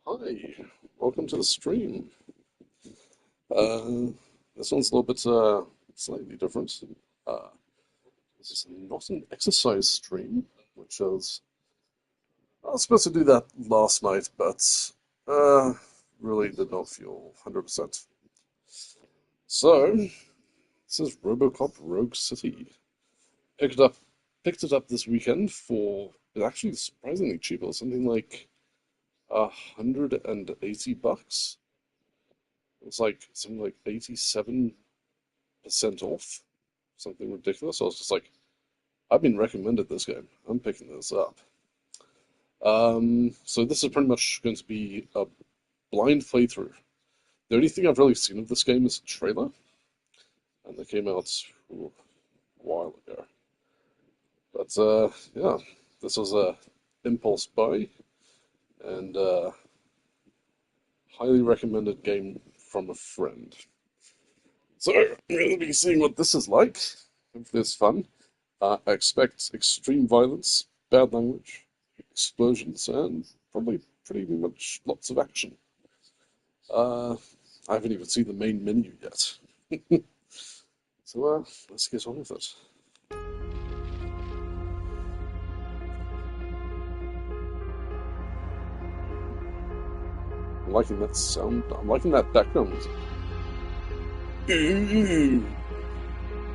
Hi, welcome to the stream. This one's a little bit slightly different. Uh, this is not an exercise stream, which is I was supposed to do that last night, but really did not feel 100%. So this is Robocop Rogue City. Picked it up this weekend for it's actually surprisingly cheap. It was something like $180. It's like something like 87% off, something ridiculous. I was just like, I've been recommended this game. I'm picking this up. So this is pretty much going to be a blind playthrough. The only thing I've really seen of this game is a trailer, and they came out a while ago. But yeah, this was a impulse buy, and highly recommended game from a friend. So I'm going to be seeing what this is like. Hopefully it's fun. I expect extreme violence, bad language, explosions, and probably pretty much lots of action. I haven't even seen the main menu yet. So let's get on with it. I'm liking that sound. I'm liking that background music. Ooh.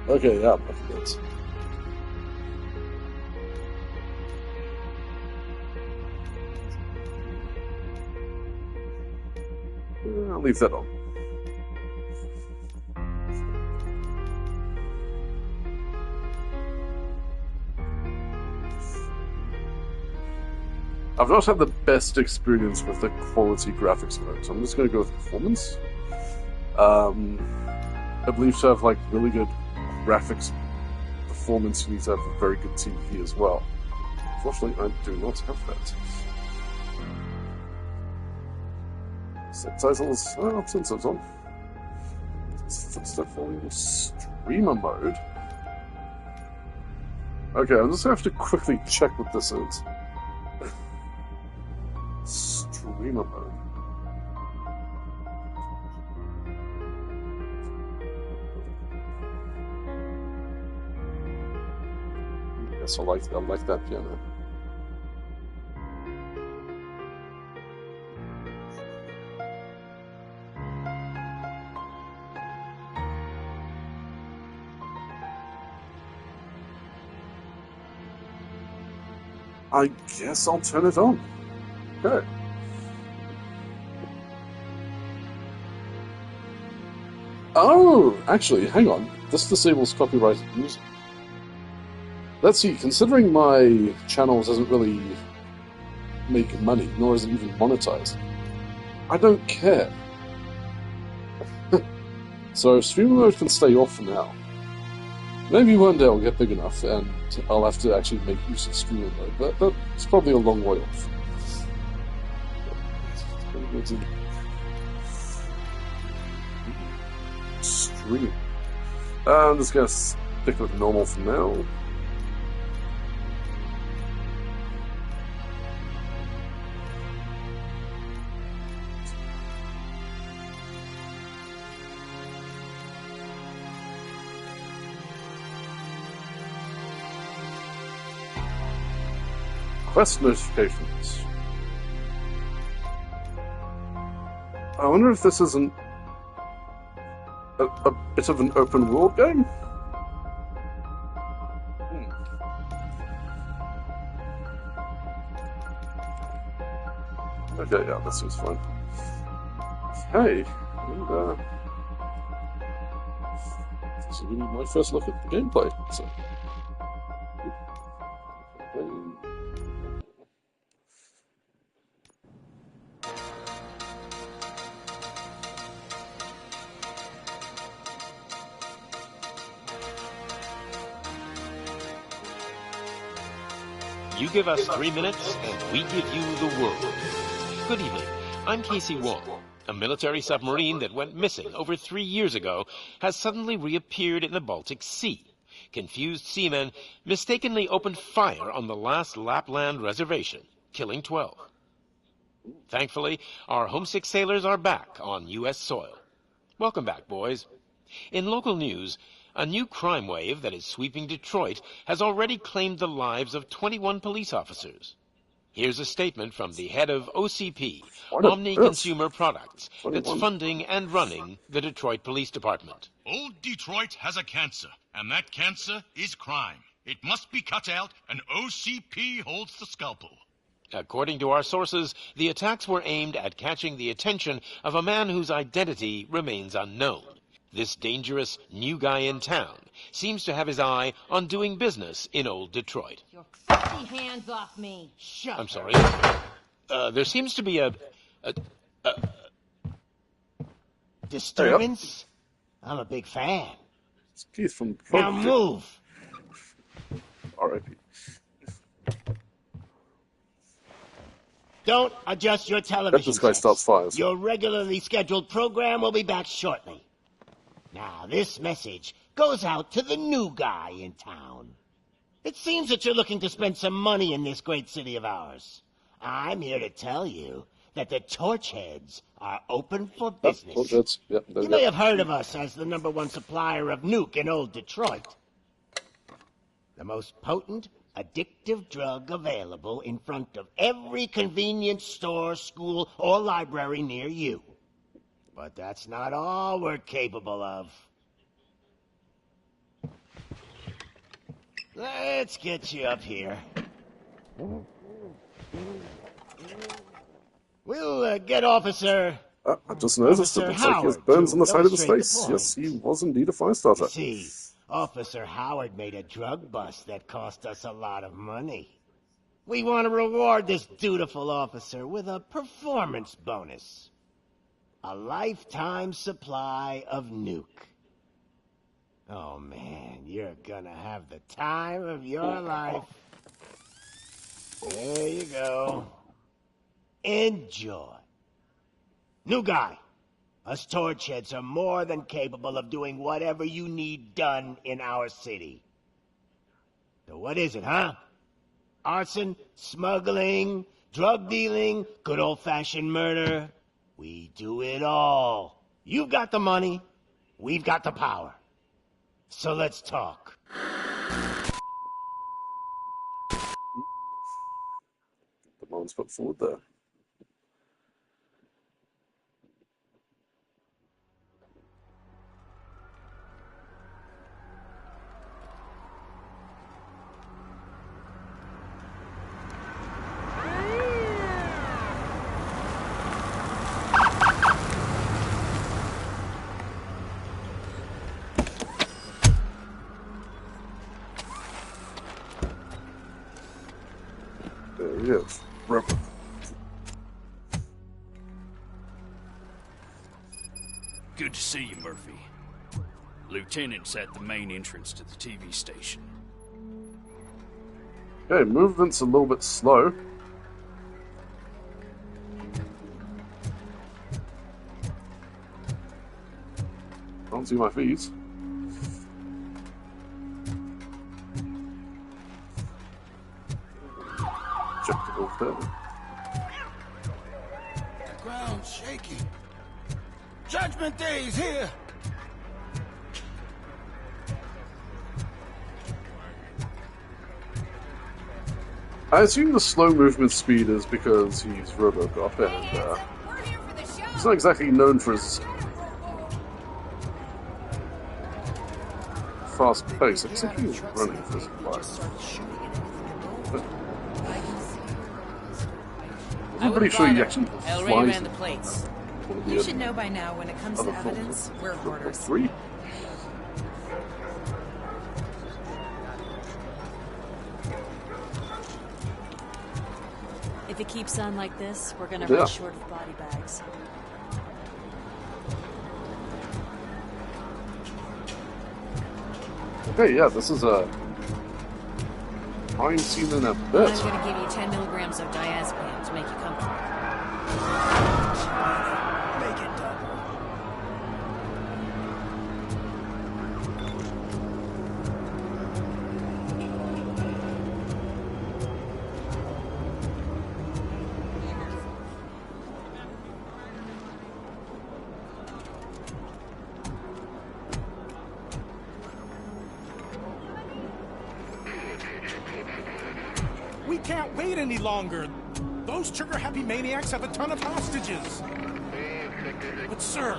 Okay, yeah, I'm liking that. I'll leave that on. I've not had the best experience with the quality graphics mode, so I'm just going to go with performance. I believe to have like really good graphics performance, you need to have a very good TV as well. Unfortunately, I do not have that. Subtitles, since it's on. Footstep volume, streamer mode. Okay, I'm just going to have to quickly check what this is. Streamer mode. Yes, I like that piano. I guess I'll turn it on. Okay. Oh, actually, hang on. This disables copyrighted music. Let's see, considering my channel doesn't really make money, nor is it even monetized, I don't care. So streamer mode can stay off for now. Maybe one day I'll get big enough and I'll have to actually make use of streamer mode, but that's probably a long way off. Stream. I'm just gonna stick with normal for now. Quest notifications. I wonder if this isn't a bit of an open world game? Okay, yeah, that seems fine. Hey, and this is going to be my first look at the gameplay. So. You give us 3 minutes, and we give you the world. Good evening. I'm Casey Wong. A military submarine that went missing over 3 years ago has suddenly reappeared in the Baltic Sea. Confused seamen mistakenly opened fire on the last Lapland reservation, killing 12. Thankfully, our homesick sailors are back on U.S. soil. Welcome back, boys. In local news, a new crime wave that is sweeping Detroit has already claimed the lives of 21 police officers. Here's a statement from the head of OCP, Omni Consumer Products, that's funding and running the Detroit Police Department. Old Detroit has a cancer, and that cancer is crime. It must be cut out, and OCP holds the scalpel. According to our sources, the attacks were aimed at catching the attention of a man whose identity remains unknown. This dangerous new guy in town seems to have his eye on doing business in old Detroit. Your filthy hands off me. Shut I'm sorry. There seems to be a disturbance? I'm a big fan. It's Keith from Now move! R.I.P. Don't adjust your television This guy sets. starts fires. Your regularly scheduled program will be back shortly. Now, this message goes out to the new guy in town. It seems that you're looking to spend some money in this great city of ours. I'm here to tell you that the Torchheads are open for business. Torchheads. Yep, You may have heard of us as the #1 supplier of nuke in old Detroit. The most potent, addictive drug available in front of every convenience store, school, or library near you. But that's not all we're capable of. Let's get you up here. We'll get Officer... I just noticed that looks like he has burns on the side of his face. Yes, he was indeed a fire starter. You see, Officer Howard made a drug bust that cost us a lot of money. We want to reward this dutiful officer with a performance bonus. A lifetime supply of nuke. Oh man, you're gonna have the time of your life. There you go. Enjoy. New guy. Us Torchheads are more than capable of doing whatever you need done in our city. So what is it, huh? Arson, smuggling, drug dealing, good old-fashioned murder. We do it all. You've got the money, we've got the power. So let's talk. The man's put forward there. There he is. Robocop. Good to see you, Murphy. Lieutenant's at the main entrance to the TV station. Okay, movement's a little bit slow. Can't see my feet. Check it off there. The ground's shaking. Judgment Day's here! I assume the slow movement speed is because he's Robocop and he's not exactly known for his fast pace, except he's running for his life. I'm pretty sure he actually flies. Ran the plates. You should know by now when it comes to evidence, we're hoarders. 3. If it keeps on like this, we're gonna run short of body bags. Okay, yeah, this is a crime scene in a bit. I'm gonna give you 10 milligrams of diazepam to make you comfortable. Make it can't wait any longer. Those trigger-happy maniacs have a ton of hostages. But, sir...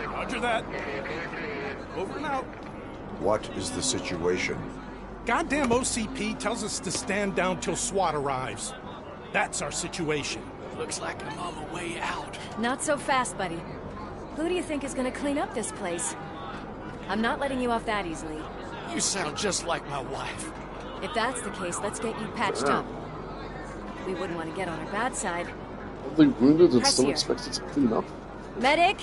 Roger that. Over and out. What is the situation? Goddamn OCP tells us to stand down till SWAT arrives. That's our situation. Looks like I'm on the way out. Not so fast, buddy. Who do you think is gonna clean up this place? I'm not letting you off that easily. You sound just like my wife. If that's the case, let's get you patched up. We wouldn't want to get on her bad side. Are they wounded and still expected to clean up? Medic!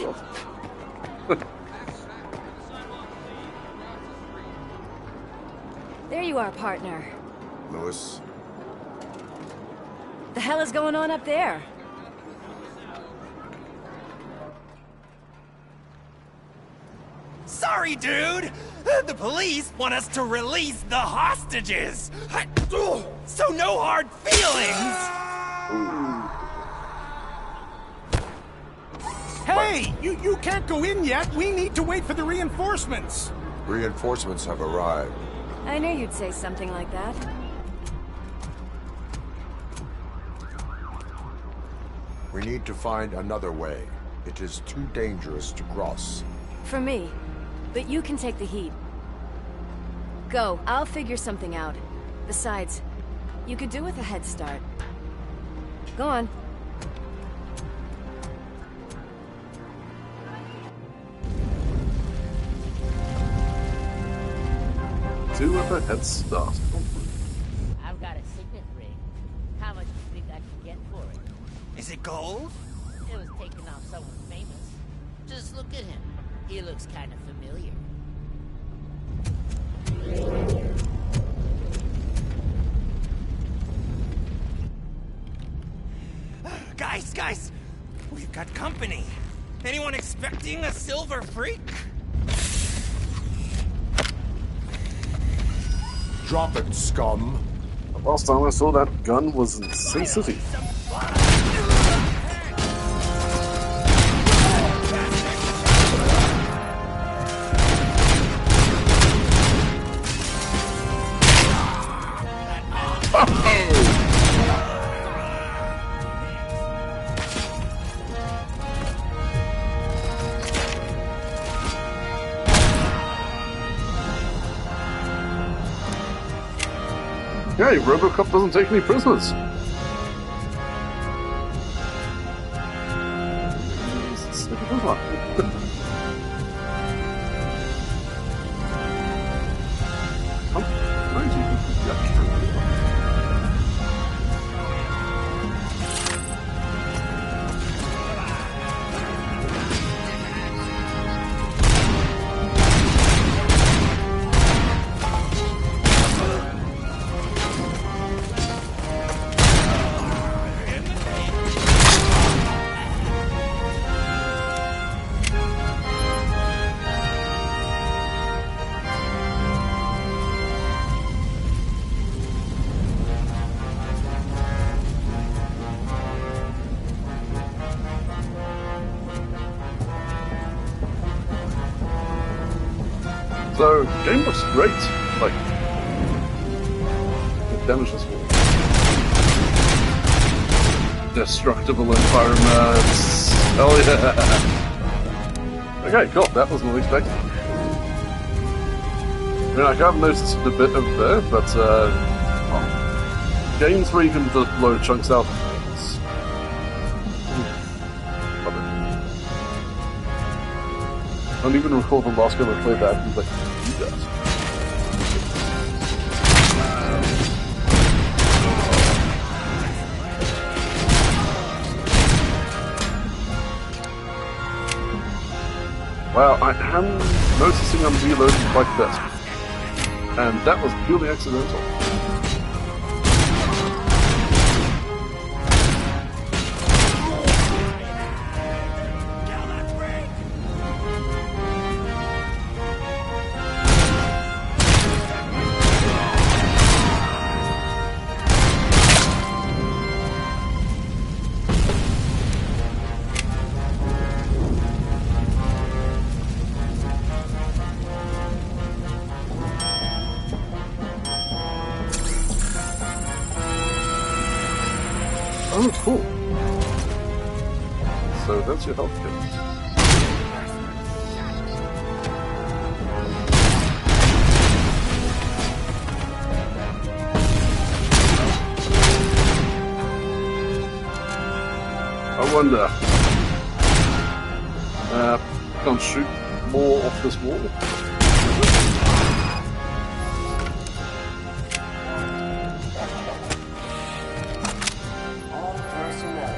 There you are, partner. Lewis? The hell is going on up there? Sorry, dude! The police want us to release the hostages! So no hard feelings! Hey! You can't go in yet! We need to wait for the reinforcements! Reinforcements have arrived. I knew you'd say something like that. We need to find another way. It is too dangerous to cross. For me. But you can take the heat. Go, I'll figure something out. Besides, you could do with a head start. Go on. Do with a head start. I've got a signet ring. How much do you think I can get for it? Is it gold? It was taken off someone famous. Just look at him. He looks kind of familiar. Guys! We've got company. Anyone expecting a silver freak? Drop it, scum. The last time I saw that gun was in Sin City. Hey, Robocop doesn't take any prisoners. So, game looks great. Like, the damage is cool. Destructible environments. Hell yeah! Okay, cool. That wasn't unexpected. I mean, I have noticed a bit of there, but games where you can just blow chunks out. Love it. I don't even recall the last time I played that. He's like, do that. Wow, I am noticing I'm reloading quite a bit. And that was purely accidental. So that's your health kit. I wonder. Can't shoot more off this wall. All personnel,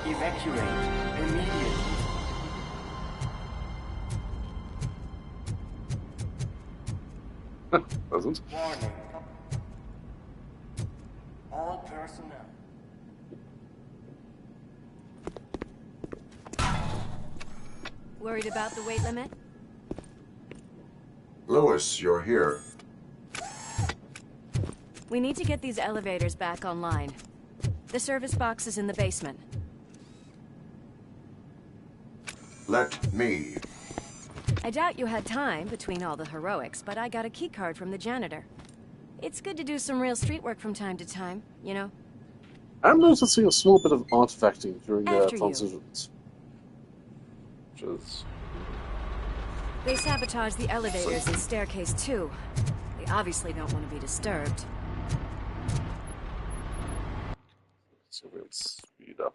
evacuate immediately. Doesn't. Warning. All personnel. Worried about the weight limit? Lewis, you're here. We need to get these elevators back online. The service box is in the basement. Let me. I doubt you had time between all the heroics, but I got a keycard from the janitor. It's good to do some real street work from time to time, you know? I'm noticing a small bit of artifacting during After you. transitions. Which is... They sabotage the elevators and staircase too. They obviously don't want to be disturbed. So we'll speed up.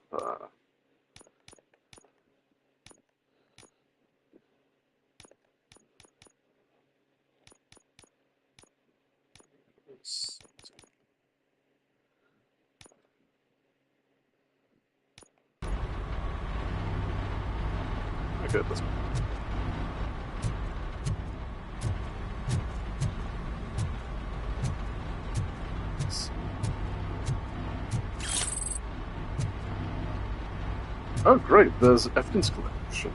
Okay, this one. Oh, great, there's evidence collection.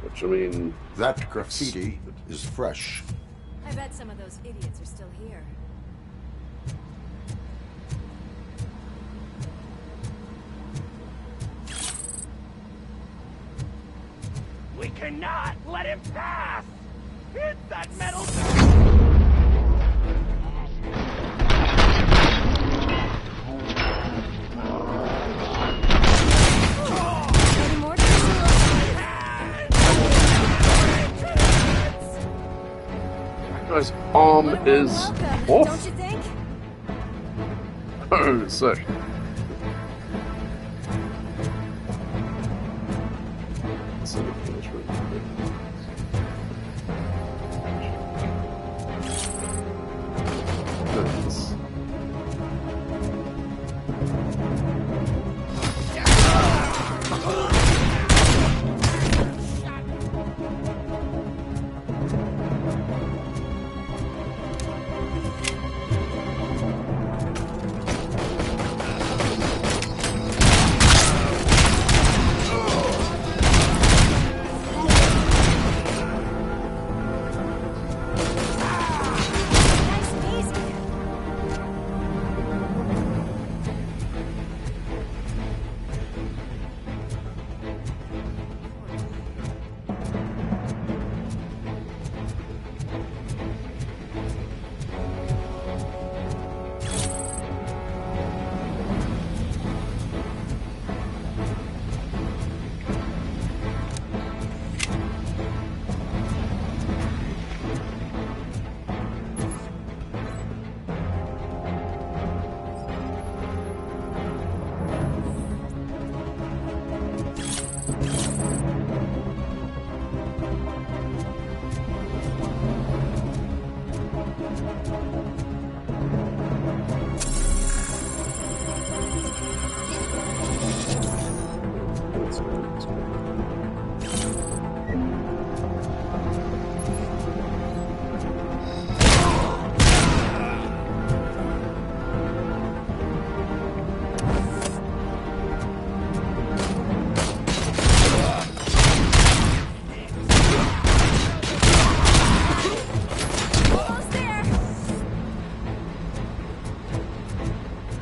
Which, I mean... That graffiti is fresh. I bet some of those idiots are still here. We cannot let him pass! Hit that metal... Guy's arm is Welcome, off. don't you think? Oh, sick.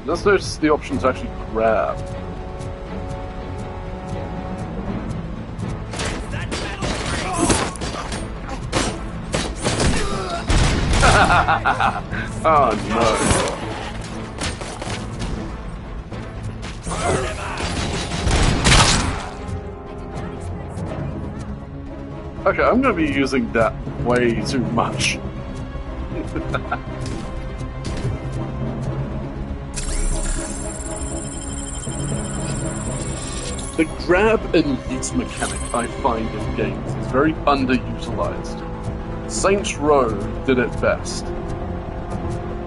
Let's notice the option to actually grab. Oh no. Okay, I'm going to be using that way too much. The grab and hit mechanic I find in games is very underutilized. Saints Row did it best.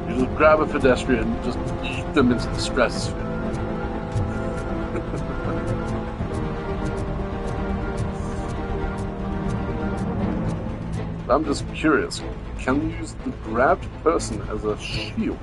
You just grab a pedestrian and just eat them into the stratosphere. I'm just curious, can we use the grabbed person as a shield?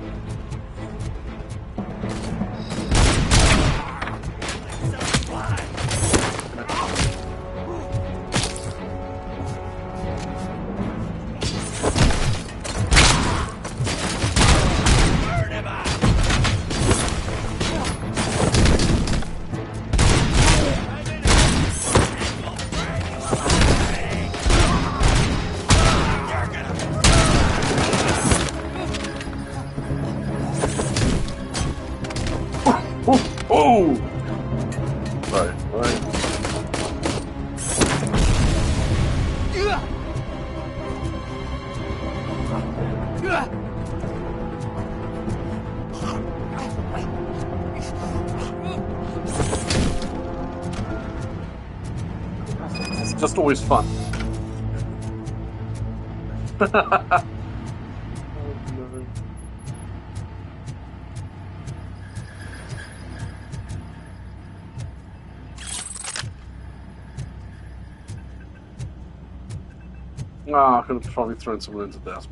Oh! Right. It's just always fun. I could have probably thrown someone into that.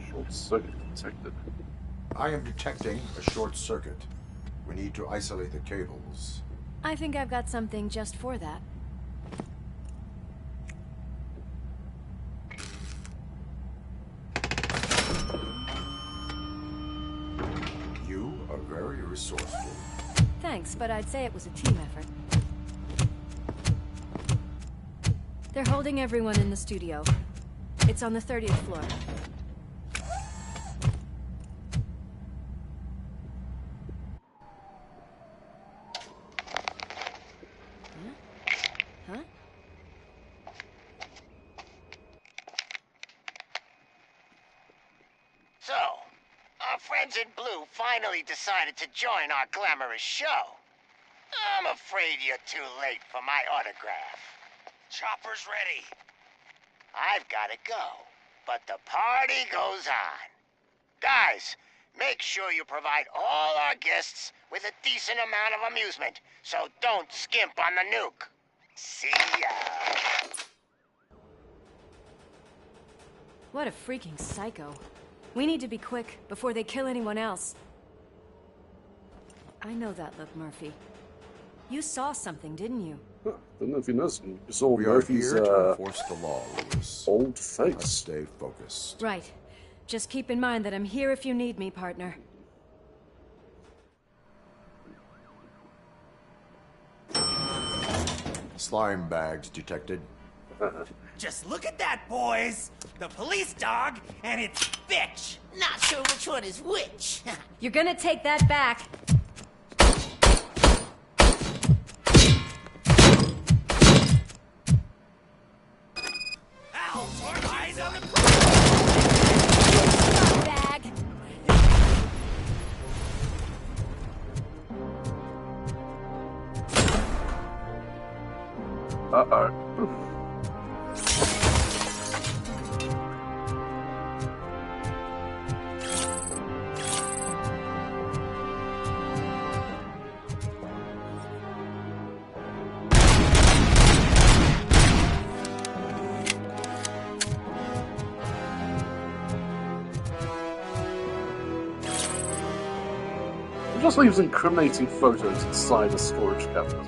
Short circuit detected. I am detecting a short circuit. We need to isolate the cables. I think I've got something just for that. You are very resourceful. Thanks, but I'd say it was a team effort. They're holding everyone in the studio. It's on the 30th floor. Huh? So, our friends in blue finally decided to join our glamorous show. I'm afraid you're too late for my autograph. Chopper's ready. I've got to go, but the party goes on. Guys, make sure you provide all our guests with a decent amount of amusement, so don't skimp on the nuke. See ya. What a freaking psycho. We need to be quick before they kill anyone else. I know that look, Murphy. You saw something, didn't you? I don't know if you noticed. You saw We are Murphy's here to enforce the law, Lewis. old face. Let's stay focused. Right. Just keep in mind that I'm here if you need me, partner. Slime bags detected. Just look at that, boys! The police dog and its bitch! Not sure which one is which. You're gonna take that back. Ow! Eyes on the Bag. Uh-oh. Just leaves incriminating photos inside a storage cabinet.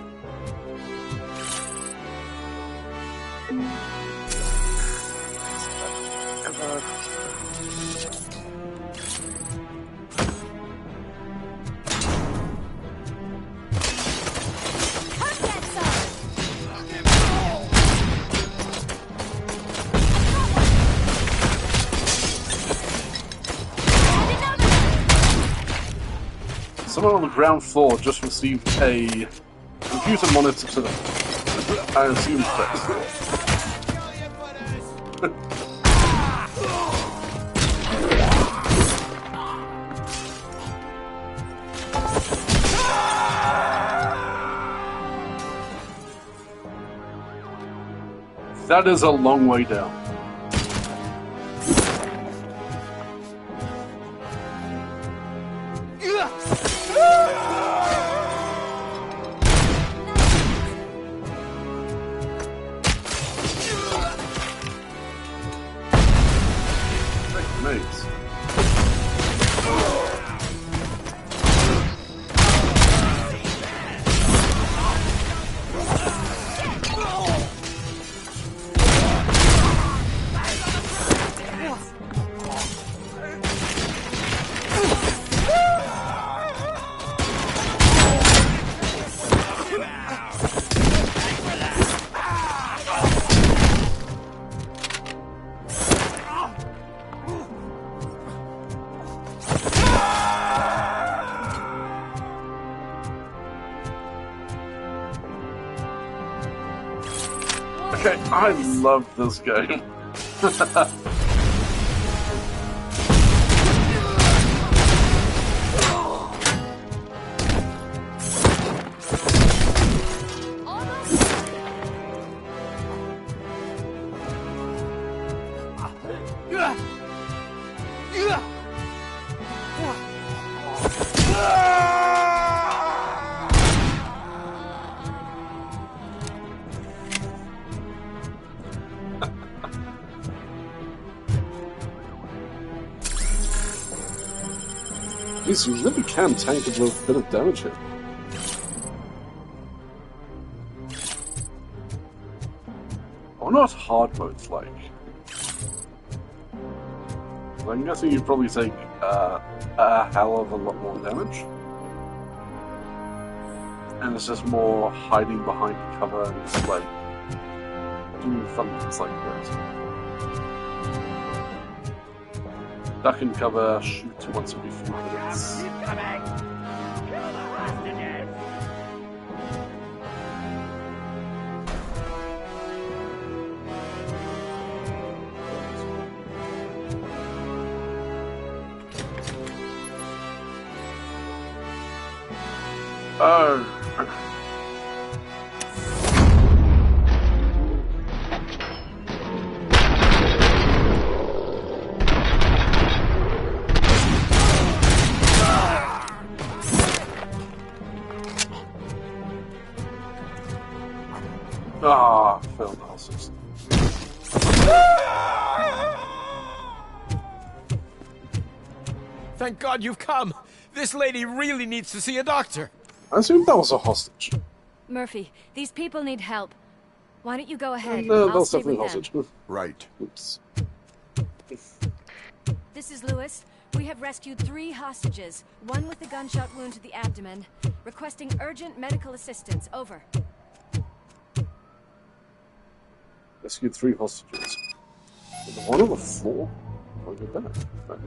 someone on the ground floor just received a computer monitor to them. I assume fixed. That is a long way down. Mates. Okay, I love this game. You really can tank a bit of damage here. I wonder what hard mode's like. I'm guessing you'd probably take a hell of a lot more damage. And it's just more hiding behind cover and just like doing fun things like this. Duck and cover, shoot once every few minutes. He's coming! Kill the hostages! Oh. Ah, failed houses. Thank God you've come. This lady really needs to see a doctor. I assume that was a hostage. Murphy, these people need help. Why don't you go ahead? No, I'll that's stay definitely with them. hostage. Right. Oops. This is Lewis. We have rescued 3 hostages, one with a gunshot wound to the abdomen. Requesting urgent medical assistance. Over. Rescued 3 hostages. The one on the floor? I'll get back. Right.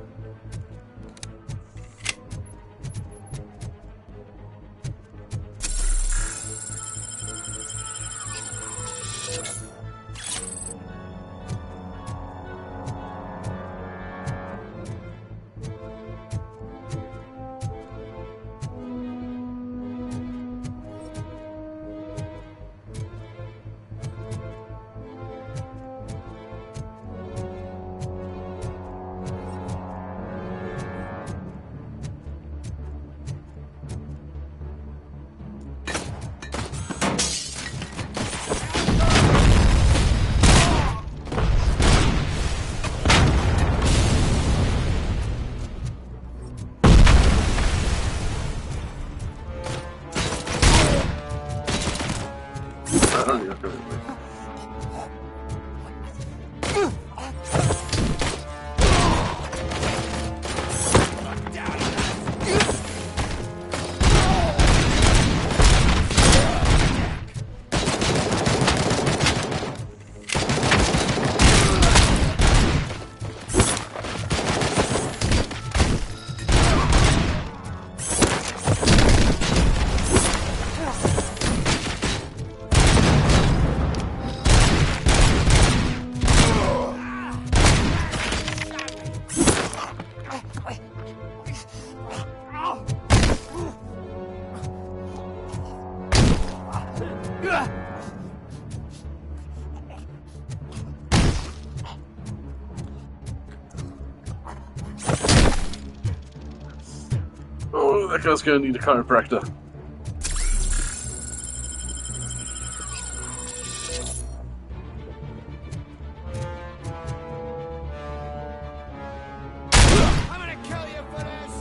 That guy's gonna need a chiropractor. I'm gonna kill you for this!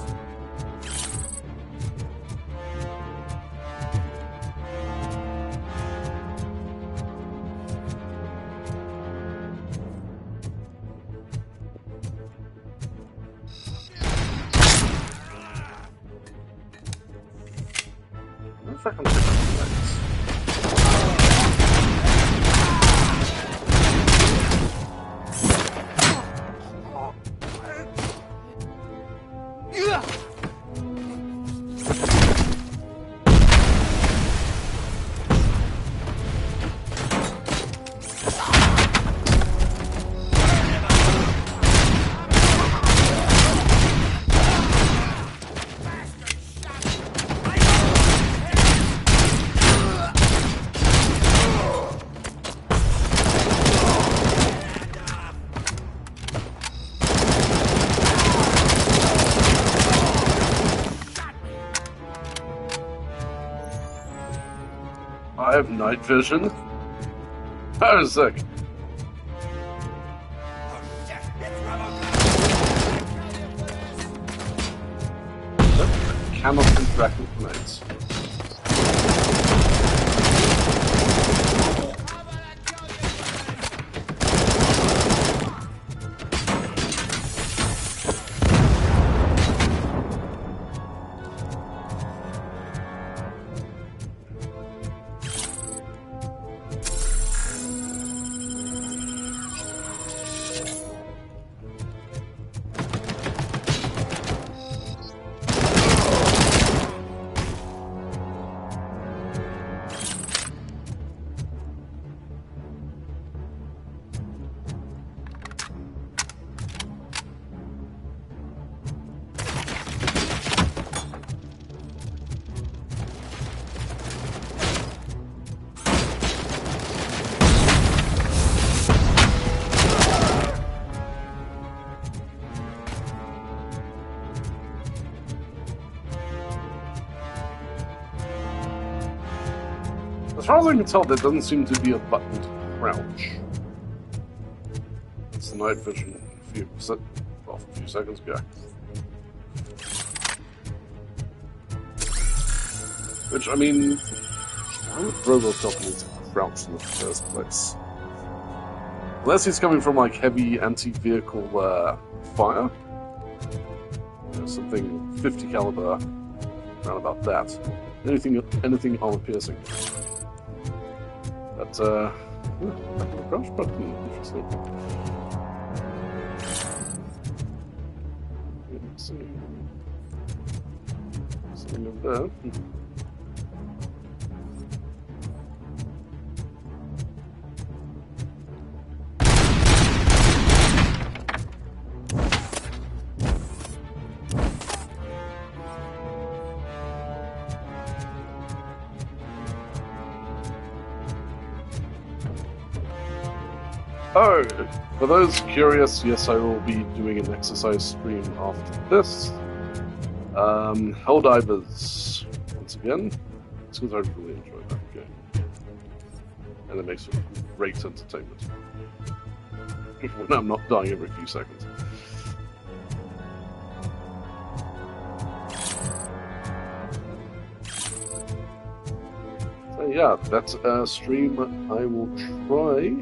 If I can pick up the legs. I have night vision. How sick. I cannot interact with grenades. As far as I can tell, there doesn't seem to be a button to crouch. It's the night vision a few seconds ago. Which, I mean, why would Robocop need to crouch in the first place? Unless he's coming from, like, heavy anti-vehicle fire. You know, something 50 caliber, around about that. Anything armor-piercing. But, crouch button, interesting. Let's see. Something over there. Oh, for those curious, yes, I will be doing an exercise stream after this. Helldivers, once again. It's because I really enjoy that game. And it makes for great entertainment. When I'm not dying every few seconds. So yeah, that's a stream I will try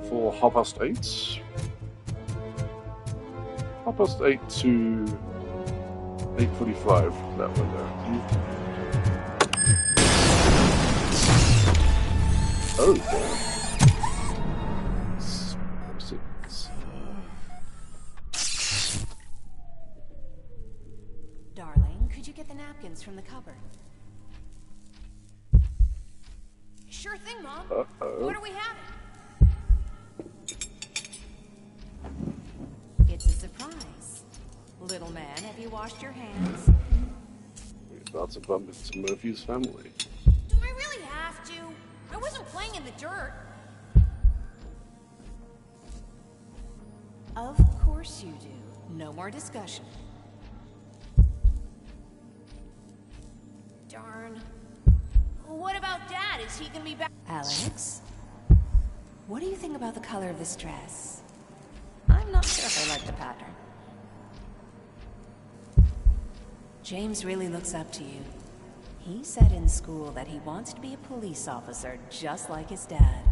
for 8:30. 8:30 to 8:45, that window. Oh, Darling, could you get the napkins from the cupboard? Sure thing, Mom. Uh-oh. What are we having? It's a surprise. Little man, have you washed your hands? We're about to bump into Murphy's family. Do I really have to? I wasn't playing in the dirt. Of course you do. No more discussion. town. What about Dad? Is he gonna be back? Alex? What do you think about the color of this dress? I'm not sure if I like the pattern. James really looks up to you. He said in school that he wants to be a police officer just like his dad.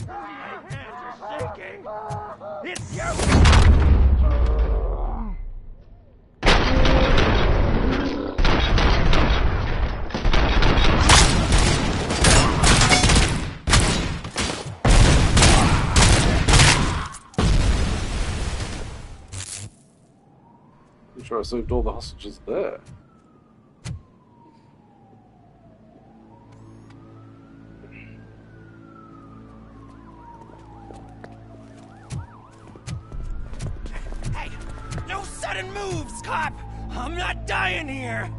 My hands are shaking! It's you! I'm sure I saved all the hostages there. Hey, no sudden moves, cop! I'm not dying here!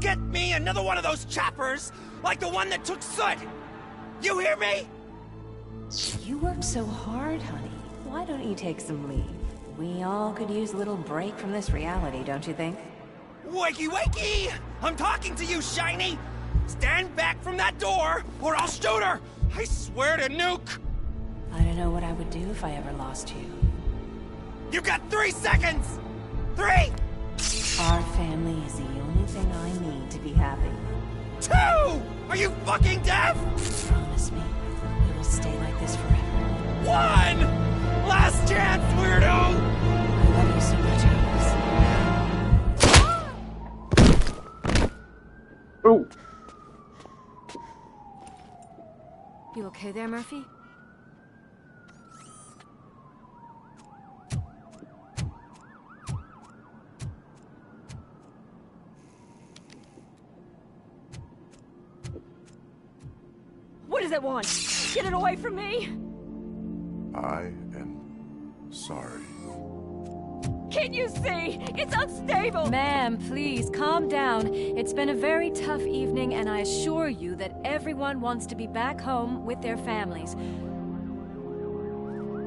Get me another one of those choppers, like the one that took Soot! You hear me? You worked so hard, honey. Why don't you take some leave? We all could use a little break from this reality, don't you think? Wakey, wakey! I'm talking to you, Shiny! Stand back from that door, or I'll shoot her! I swear to nuke! I don't know what I would do if I ever lost you. You got 3 seconds! 3! Our family is the only thing I need to be happy. 2! Are you fucking deaf? Promise me, we will stay like this forever. 1! Last chance, weirdo! I love you so much, Alex. Oh! You okay there, Murphy? What does it want? Get it away from me! I am sorry. Can't you see? It's unstable! Ma'am, please, calm down. It's been a very tough evening, and I assure you that everyone wants to be back home with their families.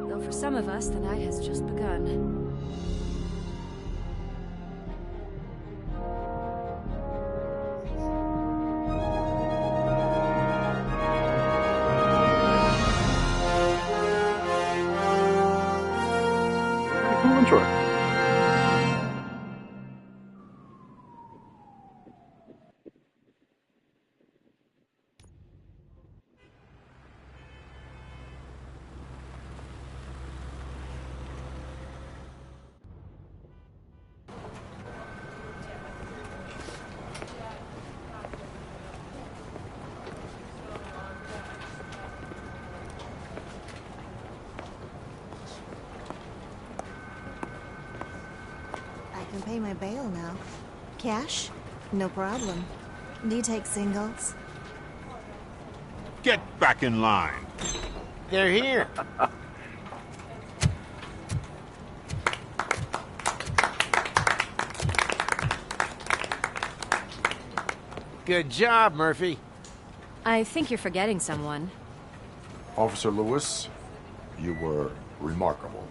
Though for some of us, the night has just begun. Cool intro. I can pay my bail now. Cash? No problem. Do you take singles? Get back in line. They're here. Good job, Murphy. I think you're forgetting someone. Officer Lewis, you were remarkable.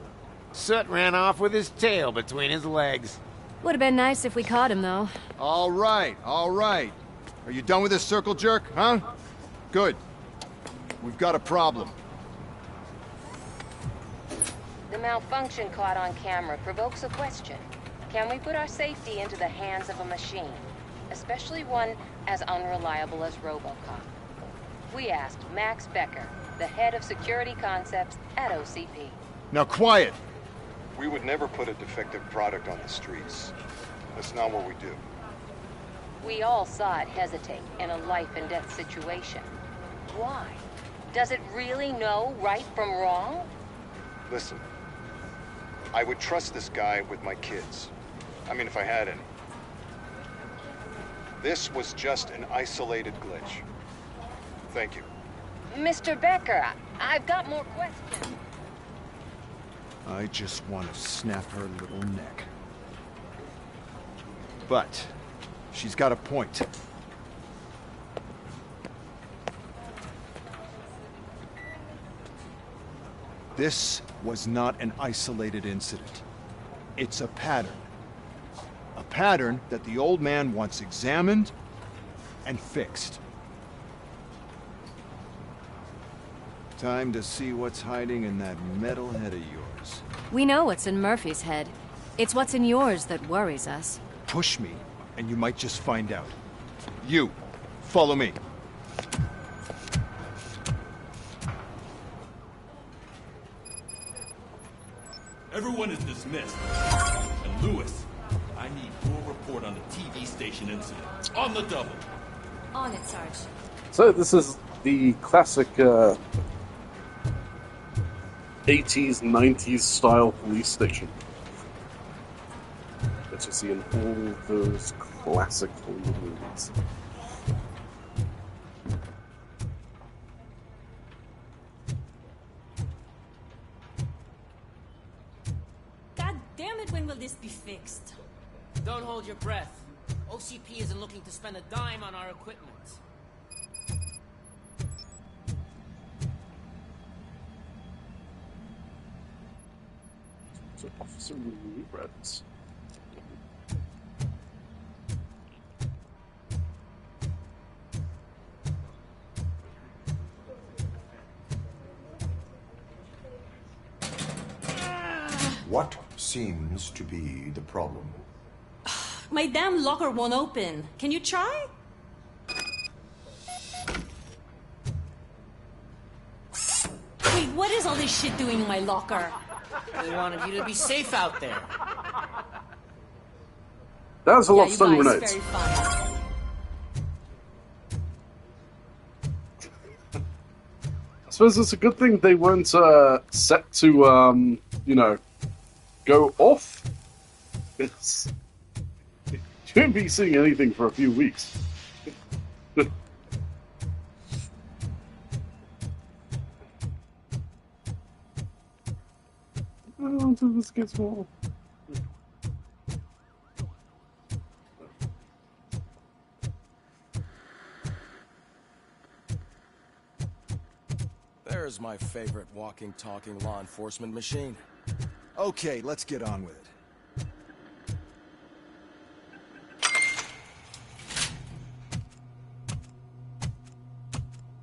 Soot ran off with his tail between his legs. Would have been nice if we caught him, though. All right, all right. Are you done with this circle jerk, huh? Good. We've got a problem. The malfunction caught on camera provokes a question. Can we put our safety into the hands of a machine? Especially one as unreliable as Robocop. We asked Max Becker, the head of security concepts at OCP. Now quiet! We would never put a defective product on the streets. That's not what we do. We all saw it hesitate in a life-and-death situation. Why? Does it really know right from wrong? Listen, I would trust this guy with my kids. I mean, if I had any. This was just an isolated glitch. Thank you. Mr. Becker, I've got more questions. I just want to snap her little neck. But she's got a point. This was not an isolated incident. It's a pattern. A pattern that the old man wants examined and fixed. Time to see what's hiding in that metal head of yours. We know what's in Murphy's head. It's what's in yours that worries us. Push me, and you might just find out. You, follow me. Everyone is dismissed. And Lewis, I need your report on the TV station incident. On the double. On it, Sarge. So this is the classic 80s, 90s style police station that you see in all those classic Hollywood movies. God damn it, when will this be fixed? Don't hold your breath. OCP isn't looking to spend a dime on our equipment. So Officer Regrets. What seems to be the problem? My damn locker won't open. Can you try? Wait, what is all this shit doing in my locker? We wanted you to be safe out there. That was a lot of you stun guys, grenades. very fun. I suppose it's a good thing they weren't set to, you know, go off. Yes. You won't be seeing anything for a few weeks. Until this gets more. There's my favorite walking, talking law enforcement machine. Okay, let's get on with it.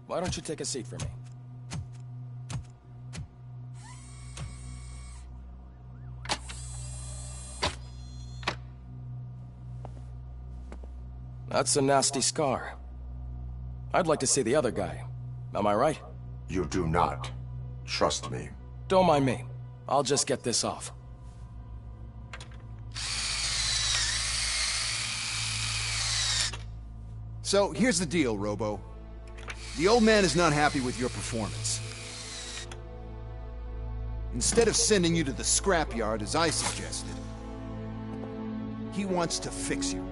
Why don't you take a seat for me? That's a nasty scar. I'd like to see the other guy. Am I right? You do not. Trust me. Don't mind me. I'll just get this off. So, here's the deal, Robo. The old man is not happy with your performance. Instead of sending you to the scrapyard as I suggested, he wants to fix you.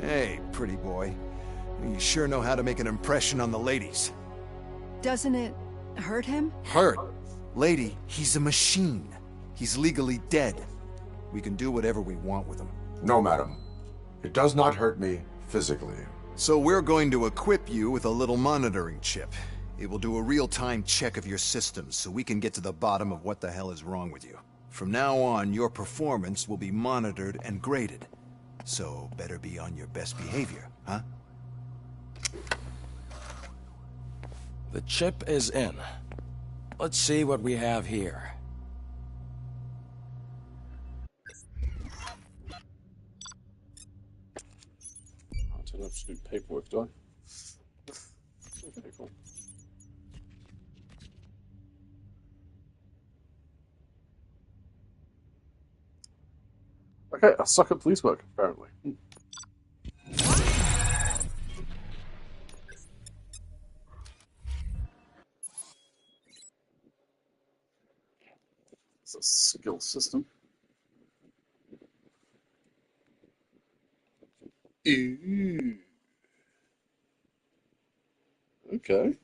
Hey, pretty boy. You sure know how to make an impression on the ladies. Doesn't it hurt him? Hurt? Lady, he's a machine. He's legally dead. We can do whatever we want with him. No, madam. It does not hurt me physically. So we're going to equip you with a little monitoring chip. It will do a real-time check of your systems so we can get to the bottom of what the hell is wrong with you. From now on, your performance will be monitored and graded. So better be on your best behavior, huh? The chip is in. Let's see what we have here. I don't have to do paperwork, do I? Okay, cool. Okay, I suck at police work, apparently. It's a skill system. Ooh. Okay.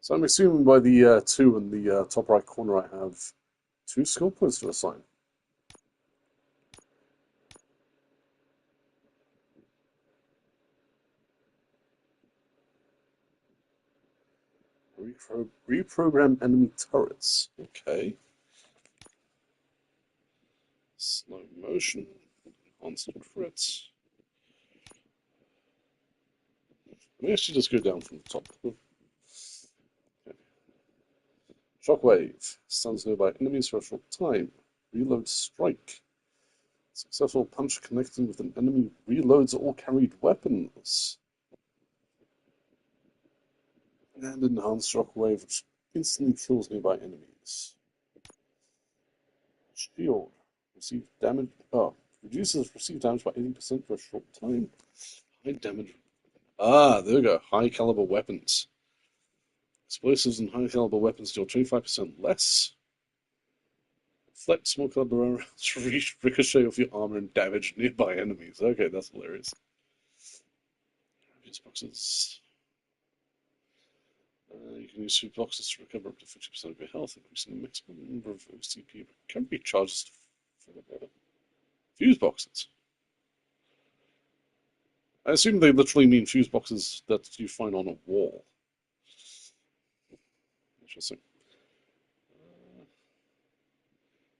So I'm assuming by the 2 in the top right corner I have 2 skill points to assign. Reprogram enemy turrets. Okay. Slow motion. Enhanced crits. Let me actually just go down from the top. Okay. Shockwave. Stuns nearby enemies for a short time. Reload strike. Successful punch connecting with an enemy reloads all carried weapons. And enhanced shockwave, which instantly kills nearby enemies. Shield. Receive damage. Oh, reduces received damage by 80% for a short time. High damage. Ah, there we go. High caliber weapons. Explosives and high caliber weapons deal 25% less. Reflect small caliber rounds ricochet off your armor and damage nearby enemies. Okay, that's hilarious. Fuse boxes. You can use fuse boxes to recover up to 50% of your health, increasing the maximum number of OCP recovery charges for the fuse boxes. I assume they literally mean fuse boxes that you find on a wall. Interesting.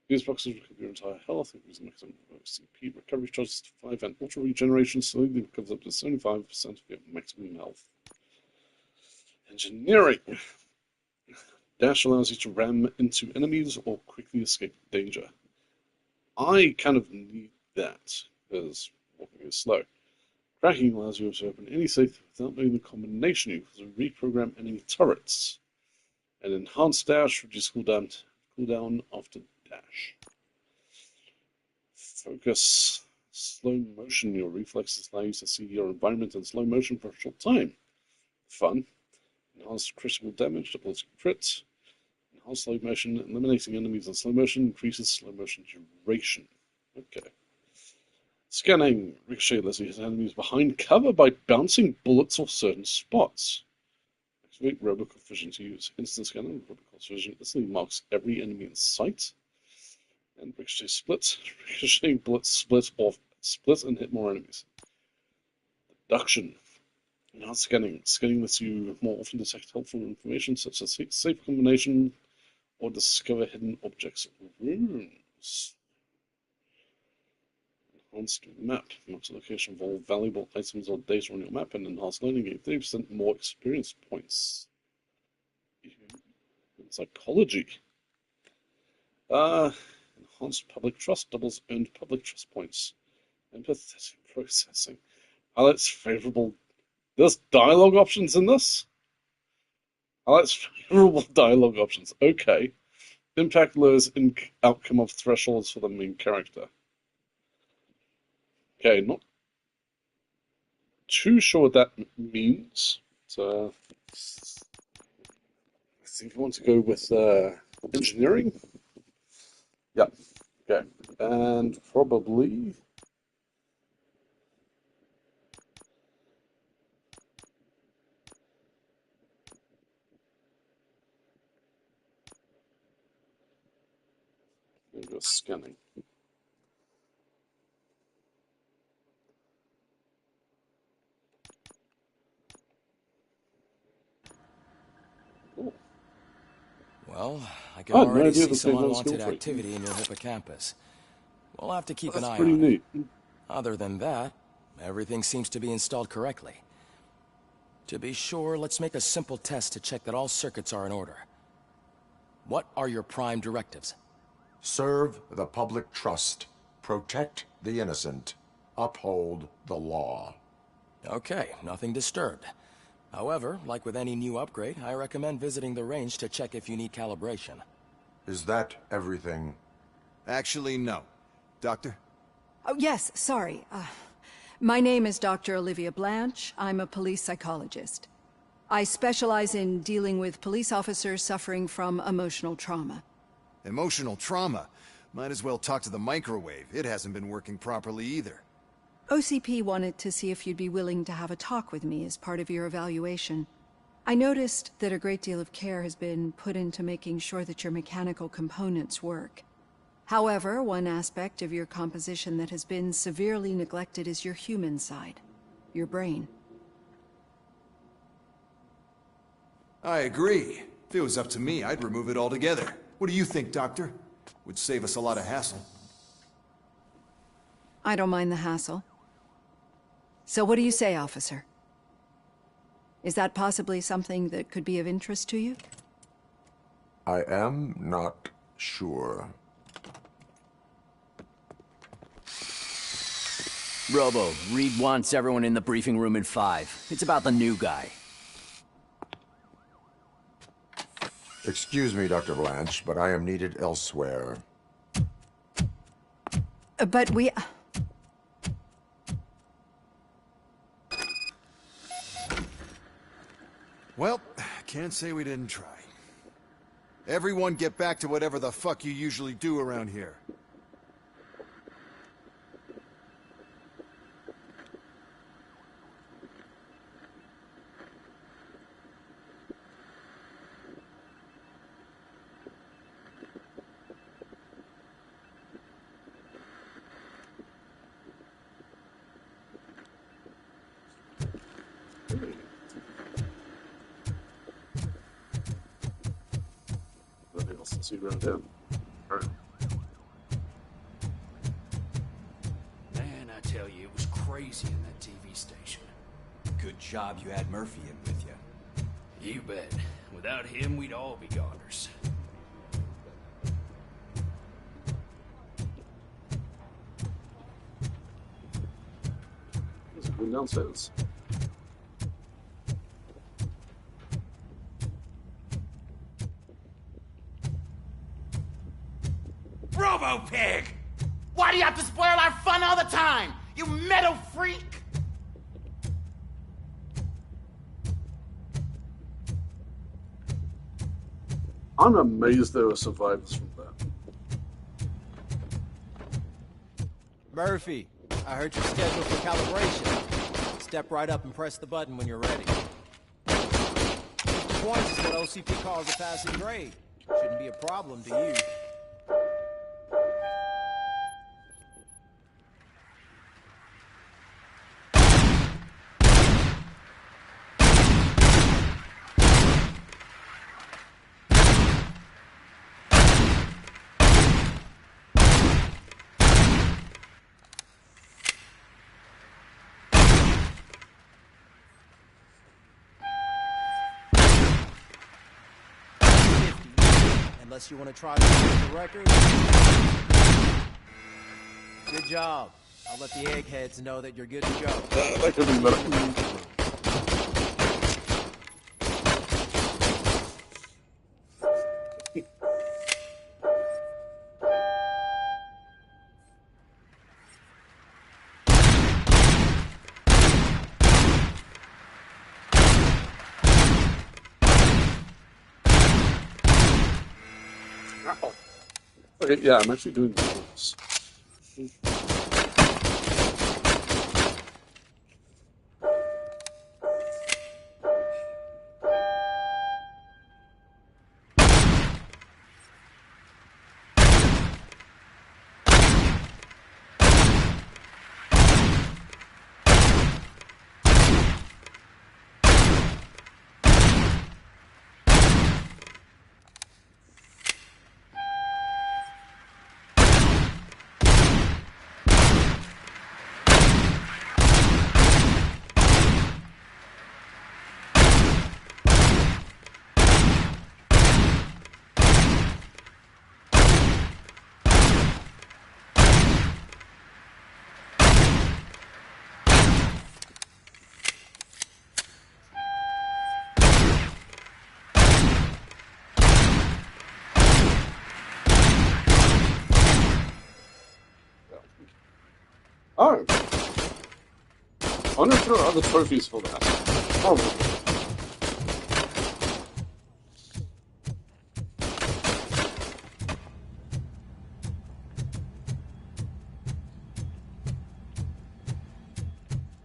Fuse boxes recover your entire health, increasing the maximum OCP recovery charges to 5, and auto regeneration slowly recovers up to 75% of your maximum health. Engineering. Dash allows you to ram into enemies or quickly escape danger. I kind of need that, because walking is slow. Cracking allows you to open any safe without knowing the combination you can reprogram enemy turrets. An enhanced dash reduces cooldown after dash. Focus. Slow motion. Your reflexes allow you to see your environment in slow motion for a short time. Fun. Enhanced critical damage, doubles crit. Enhanced slow motion, eliminating enemies in slow motion increases slow motion duration. Okay. Scanning. Ricochet lets you hit enemies behind cover by bouncing bullets off certain spots. Activate Robocop vision to use instant scanning. Robocop's vision instantly marks every enemy in sight. And Ricochet split. Ricocheting bullets split and hit more enemies. Deduction. Enhanced scanning. Scanning lets you more often detect helpful information such as safe combination or discover hidden objects or rooms. Enhanced map. Marks a location of all valuable items or data on your map, and enhanced learning gave 30% more experience points. Psychology. Enhanced public trust doubles earned public trust points. Empathetic processing. Highlights favorable. There's dialogue options in this? Highlights favorable dialogue options. Okay. Impact lowers outcome of thresholds for the main character. Okay, not too sure what that means. So, I think I want to go with engineering. Yeah. Okay. And probably go scanning. Well, I can No already idea see the some same unwanted skill tree. activity in your hippocampus. We'll have to keep an That's eye pretty on neat. it. Other than that, everything seems to be installed correctly. To be sure, let's make a simple test to check that all circuits are in order. What are your prime directives? Serve the public trust. Protect the innocent. Uphold the law. Okay, nothing disturbed. However, like with any new upgrade, I recommend visiting the range to check if you need calibration. Is that everything? Actually, no. Doctor? Oh, yes, sorry. My name is Dr. Olivia Blanche. I'm a police psychologist. I specialize in dealing with police officers suffering from emotional trauma. Emotional trauma? Might as well talk to the microwave. It hasn't been working properly either. OCP wanted to see if you'd be willing to have a talk with me as part of your evaluation. I noticed that a great deal of care has been put into making sure that your mechanical components work. However, one aspect of your composition that has been severely neglected is your human side, your brain. I agree. If it was up to me, I'd remove it altogether. What do you think, Doctor? Would save us a lot of hassle. I don't mind the hassle. So what do you say, officer? Is that possibly something that could be of interest to you? I am not sure. Robo, Reed wants everyone in the briefing room in 5. It's about the new guy. Excuse me, Dr. Blanche, but I am needed elsewhere. But we... Well, can't say we didn't try. Everyone get back to whatever the fuck you usually do around here. Nothing else to see around here. Alright. Man, I tell you, it was crazy in that TV station. Good job you had Murphy in with you. You bet. Without him, we'd all be goners. There's a room downstairs. Robo-Pig! Why do you have to spoil our fun all the time? You metal freak! I'm amazed there are survivors from that. Murphy, I heard you're scheduled for calibration. Step right up and press the button when you're ready. 50 points is what OCP calls a passing grade. Shouldn't be a problem to you. Unless you want to try to break the record. Good job. I'll let the eggheads know that you're good to go. That could be better. Okay, yeah, I'm actually doing this. Oh. I wonder if there are other trophies for that. Probably.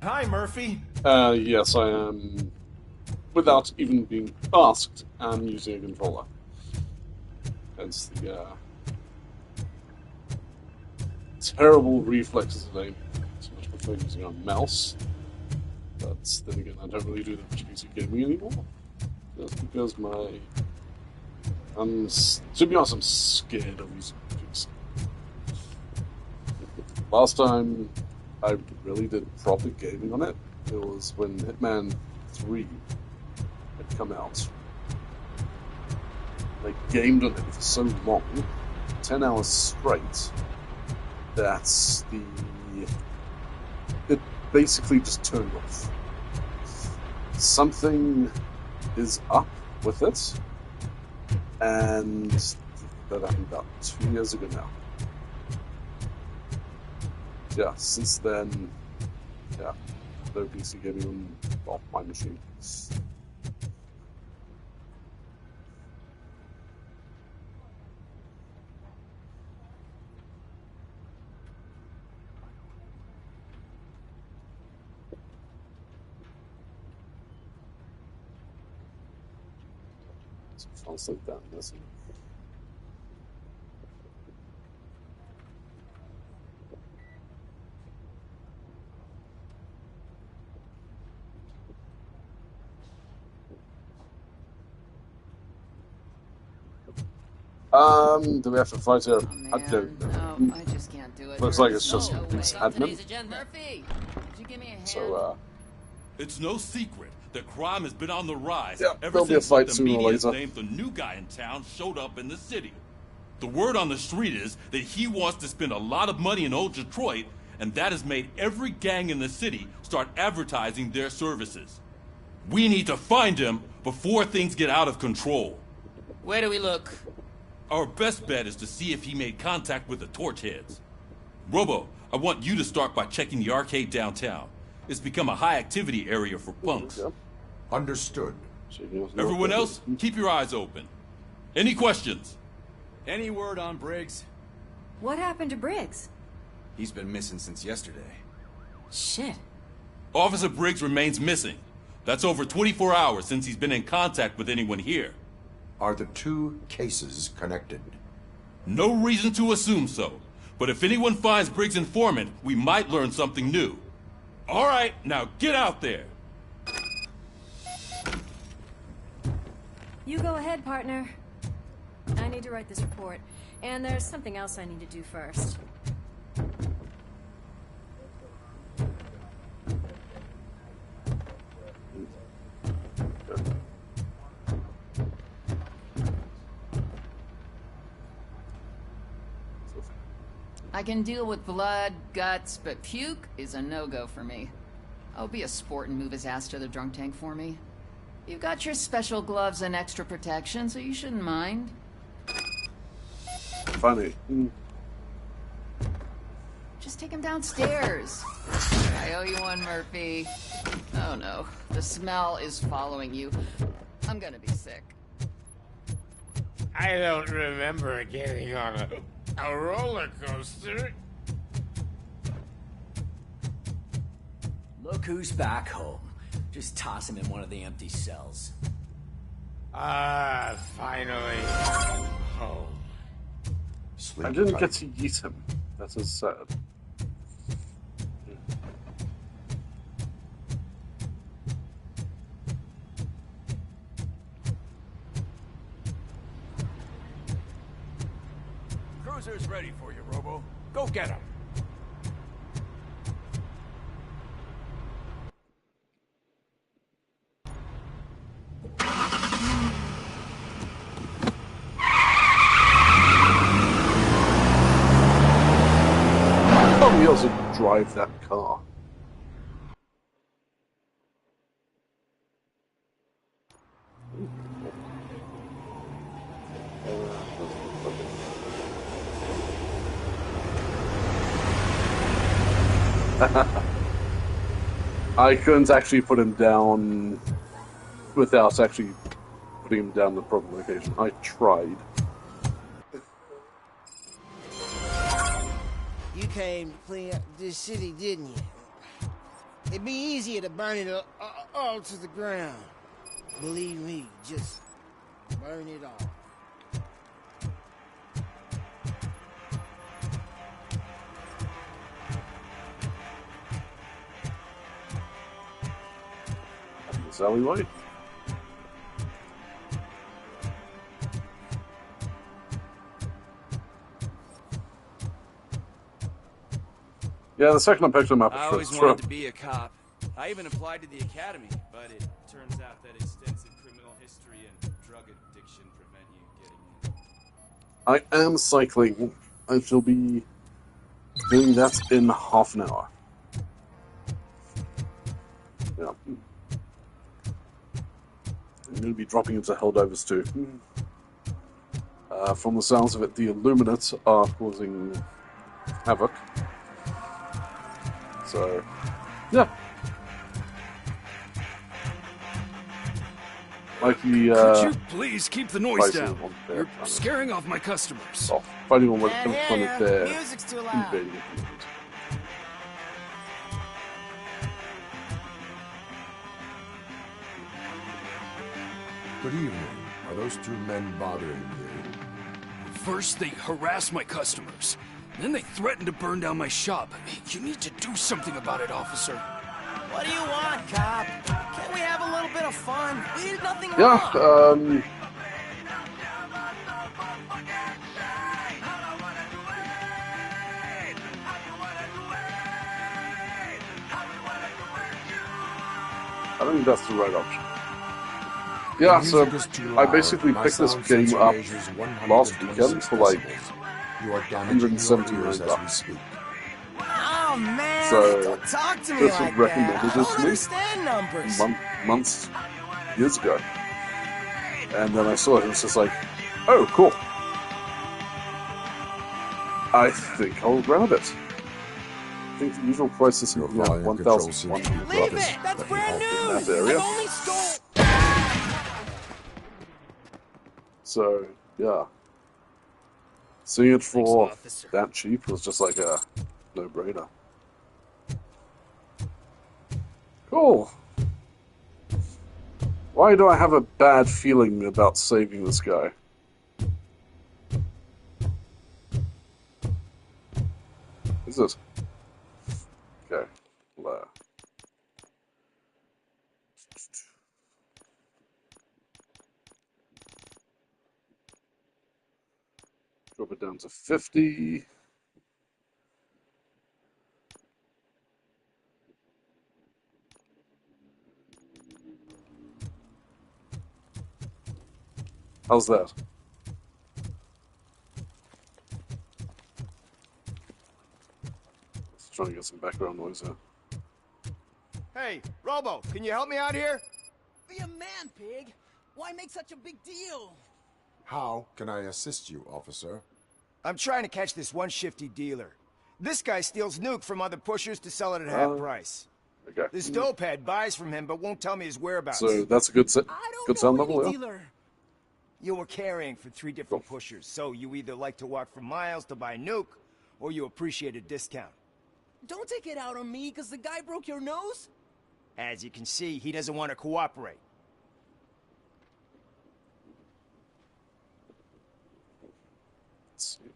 Hi, Murphy. Yes, I am. Without even being asked, I'm using a controller. Hence the terrible reflexes of aim. So much prefer using a mouse. But then again, I don't really do that much PC gaming anymore. That's because to be honest, I'm scared of using pigs. Last time I really did proper gaming on it, it was when Hitman 3 had come out. They gamed on it for so long, 10 hours straight, that it basically just turned off. Something is up with it, and that happened about 2 years ago now. Yeah, since then, yeah, no PC gaming on, well, my machine. Translate that message. Do we have to fight her? I don't know. No, I just can't do it. Looks like it's just No it's way. admin. Murphy, could you give me a hand? So, It's no secret that crime has been on the rise yeah, ever there'll be a since fight the sooner or media later. named the new guy in town showed up in the city. The word on the street is that he wants to spend a lot of money in old Detroit, and that has made every gang in the city start advertising their services. We need to find him before things get out of control. Where do we look? Our best bet is to see if he made contact with the torch heads. Robo, I want you to start by checking the arcade downtown. It's become a high-activity area for punks. Understood. Everyone else, keep your eyes open. Any questions? Any word on Briggs? What happened to Briggs? He's been missing since yesterday. Shit. Officer Briggs remains missing. That's over 24 hours since he's been in contact with anyone here. Are the two cases connected? No reason to assume so. But if anyone finds Briggs' informant, we might learn something new. All right, now get out there. You go ahead, partner. I need to write this report. And there's something else I need to do first. I can deal with blood, guts, but puke is a no-go for me. I'll be a sport and move his ass to the drunk tank for me. You've got your special gloves and extra protection, so you shouldn't mind. Funny. Just take him downstairs. I owe you one, Murphy. Oh no, the smell is following you. I'm gonna be sick. I don't remember getting on a roller coaster. Look who's back home. Just toss him in one of the empty cells. Ah, finally. Home. I didn't get to eat him. That is sad. Cruiser's ready for you, Robo. Go get him. Oh, he also drive that car. I couldn't actually put him down without actually putting him down in the proper location. I tried. You came to clean up this city, didn't you? It'd be easier to burn it all to the ground. Believe me, just burn it all. Alleyway. Yeah, the second I picked him up, I always wanted to be a cop. I even applied to the academy, but it turns out that extensive criminal history and drug addiction prevent you getting in. I am cycling. I shall be doing that in half an hour. Yeah. I'm going to be dropping into Helldivers too. From the sounds of it, the Illuminates are causing havoc. So, yeah. Like the, Could you please keep the noise fighting down? on their You're planet. scaring off my customers. Oh, fighting on what Can't hear planet ya. they're Music's too loud. invading at the moment. Good evening. Are those two men bothering you? First, they harass my customers. Then they threaten to burn down my shop. You need to do something about it, officer. What do you want, cop? Can't we have a little bit of fun? We did nothing Yeah, wrong. I don't think that's the right option. Yeah, so I basically picked this game up last weekend for like You are damaging your $179. ears as we speak. Oh man, So, don't talk to me this was like recommended that. I this don't to me understand numbers. months, years ago. And then I saw it and it's just like, oh, cool. I think I'll grab it. I think the usual price is Your something like volume control seems to be $1,100 Leave it! That's brand in new! that area. I've only stole... So, yeah. Seeing it for that cheap was just like a no-brainer. Cool. Why do I have a bad feeling about saving this guy? Is it? Okay. Well, drop it down to 50. How's that? Let's try and get some background noise here. Hey, Robo, can you help me out here? Be a man, pig. Why make such a big deal? How can I assist you, officer? I'm trying to catch this one shifty dealer. This guy steals nuke from other pushers to sell it at half price. Okay. This dopehead buys from him but won't tell me his whereabouts. So that's a good sound level, yeah? Dealer. You were carrying for 3 different pushers, so you either like to walk for miles to buy nuke, or you appreciate a discount. Don't take it out on me, because the guy broke your nose? As you can see, he doesn't want to cooperate. Let's see.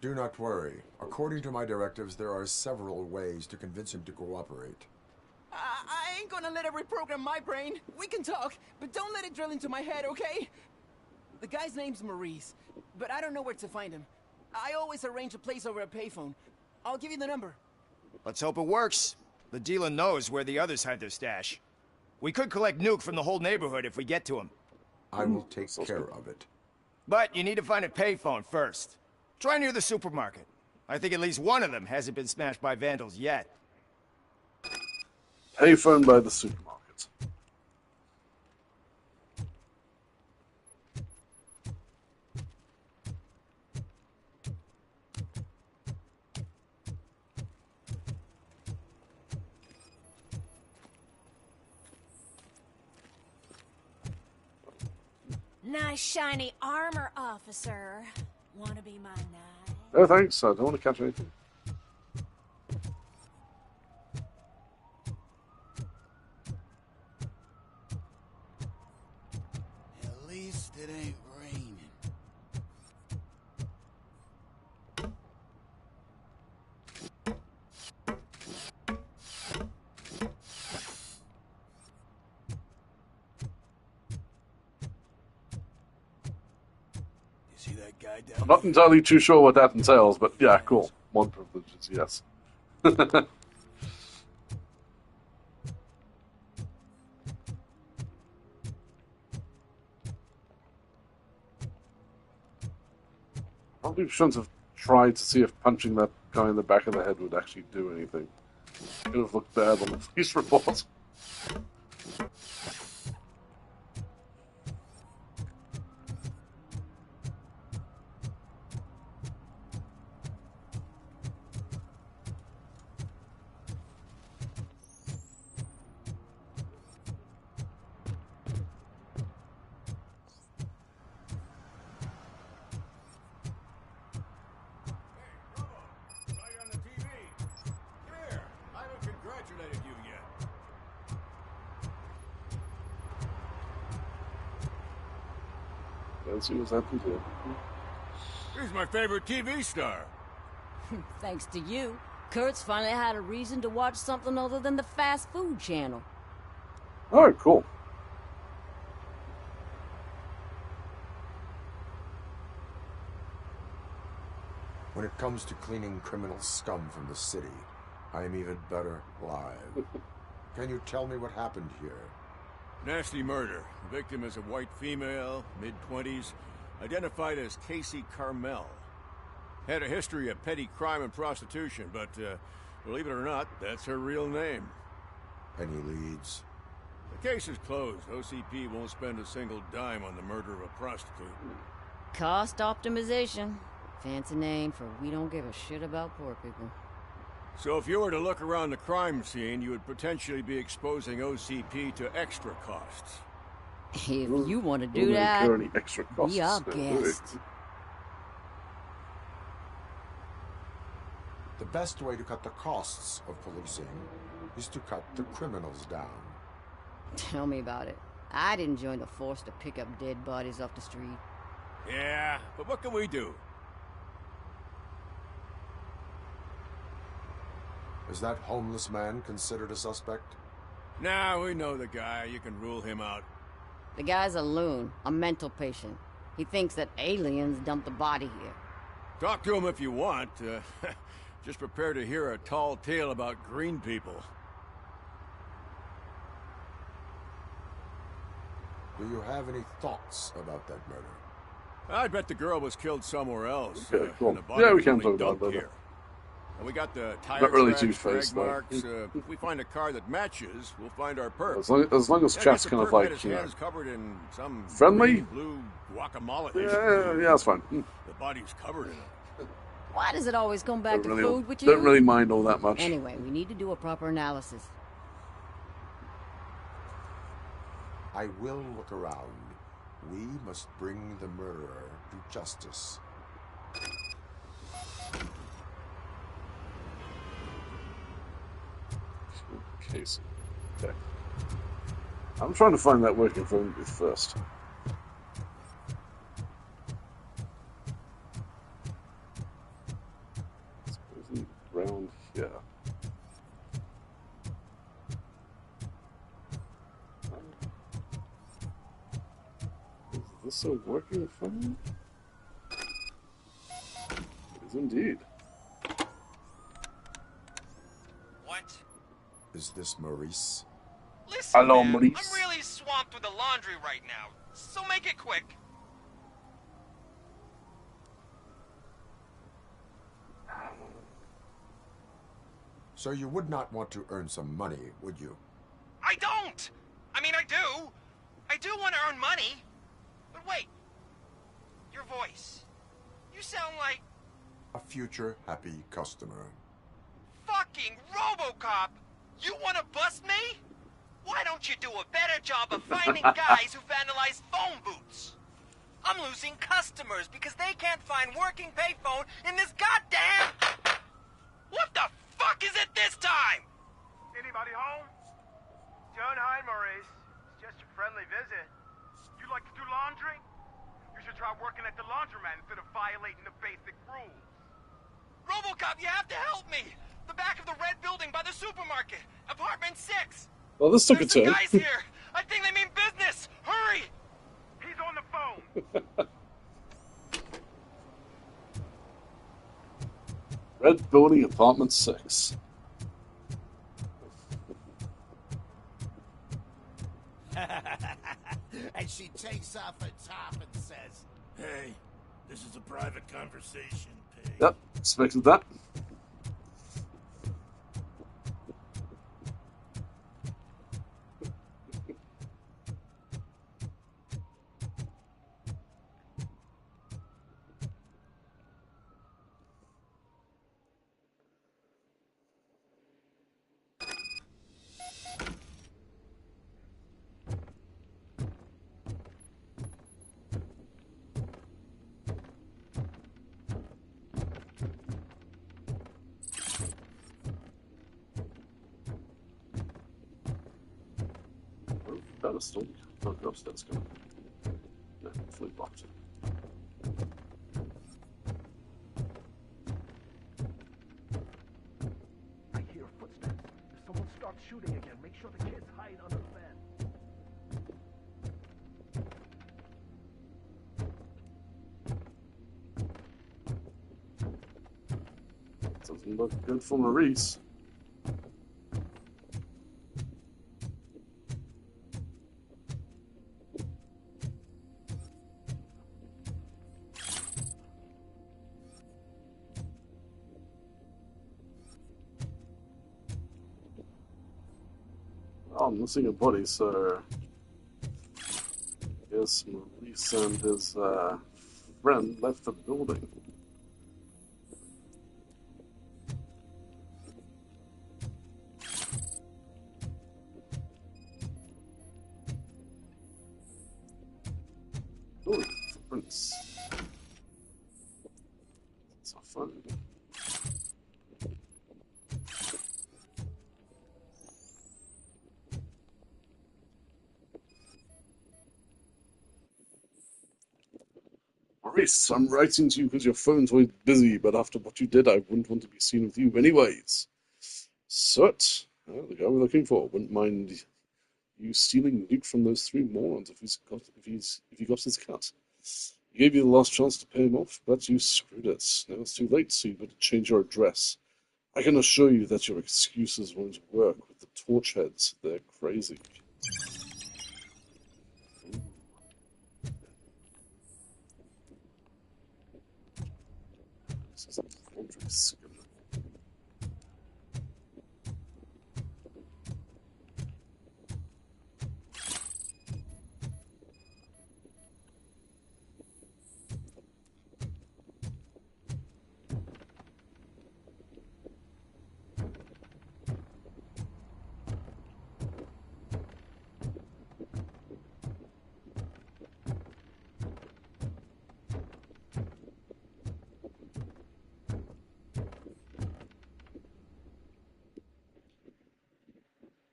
Do not worry. According to my directives, there are several ways to convince him to cooperate. I ain't gonna let it reprogram my brain. We can talk, but don't let it drill into my head, okay? The guy's name's Maurice, but I don't know where to find him. I always arrange a place over a payphone. I'll give you the number. Let's hope it works. The dealer knows where the others hide their stash. We could collect nuke from the whole neighborhood if we get to him. I will take care of it. But you need to find a payphone first. Try near the supermarket. I think at least one of them hasn't been smashed by vandals yet. Payphone by the supermarket. Nice shiny armor, officer. Wanna be my knight? No thanks, I don't want to catch anything. At least it ain't raining. You see that guy down I'm not entirely too sure what that entails, but yeah, cool. Mod privileges, yes. Probably shouldn't have tried to see if punching that guy in the back of the head would actually do anything. Could have looked bad on the police report. Let's see what's happened here. He's my favorite TV star. Thanks to you, Kurt's finally had a reason to watch something other than the fast food channel. Oh, cool. When it comes to cleaning criminal scum from the city, I am even better live. Can you tell me what happened here? Nasty murder. The victim is a white female, mid-20s, identified as Casey Carmel. Had a history of petty crime and prostitution, but believe it or not, that's her real name. Any leads? The case is closed. OCP won't spend a single dime on the murder of a prostitute. Cost optimization. Fancy name for we don't give a shit about poor people. So if you were to look around the crime scene, you would potentially be exposing OCP to extra costs. If you want to do that, any extra costs, be our guest. The best way to cut the costs of policing is to cut the criminals down. Tell me about it. I didn't join the force to pick up dead bodies off the street. Yeah, but what can we do? Is that homeless man considered a suspect? Nah, we know the guy. You can rule him out. The guy's a loon, a mental patient. He thinks that aliens dumped the body here. Talk to him if you want. Just prepare to hear a tall tale about green people. Do you have any thoughts about that murder? I bet the girl was killed somewhere else. Okay, cool. And the body Yeah, we was can only talk about dumped that. here. And we got the tire Not really tracks, two-faced, drag though. marks. If we find a car that matches, we'll find our perp. As long as Yeah, chat's the kind of perp like, had his you know, hands covered in some friendly? green, blue guacamole. Yeah, that's fine. The body's covered in it. Why does it always come back to Don't food with you? Don't really mind all that much. Anyway, we need to do a proper analysis. I will look around. We must bring the murderer to justice. Case. Okay. I'm trying to find that working phone booth first. It's around here. Is this a working phone? It is indeed. What? Is this Maurice? Listen, Hello, man, Maurice. I'm really swamped with the laundry right now, so make it quick. So you would not want to earn some money, would you? I don't! I mean, I do. I do want to earn money. But wait. Your voice. You sound like A future happy customer. fucking Robocop! You want to bust me? Why don't you do a better job of finding guys who vandalize phone booths? I'm losing customers because they can't find working payphone in this goddamn... What the fuck is it this time? Anybody home? Don't hide, Maurice. It's just a friendly visit. You like to do laundry? You should try working at the laundromat instead of violating the basic rules. Robocop, you have to help me! The back of the red building by the supermarket. Apartment 6. Well, this took a There's some turn. guys here. I think they mean business. Hurry! He's on the phone. Red Building, Apartment 6. And she takes off her top and says, "Hey, this is a private conversation, pig." Yep, expected that. Pedestal. Oh, go upstairs, go. No, fully blocked. I hear footsteps. If someone starts shooting again, make sure the kids hide under the bed. Doesn't look good for Maurice. Oh, I'm missing a body, so yes, Maurice and his friend left the building. Oh, footprints. That's not fun. Maurice, I'm writing to you because your phone's always busy, but after what you did, I wouldn't want to be seen with you anyways. Soot, the guy we're looking for, wouldn't mind you stealing loot from those three morons if he got his cut. He gave you the last chance to pay him off, but you screwed it. Now it's too late, so you better change your address. I can assure you that your excuses won't work with the torch heads. They're crazy. This is a laundry skin.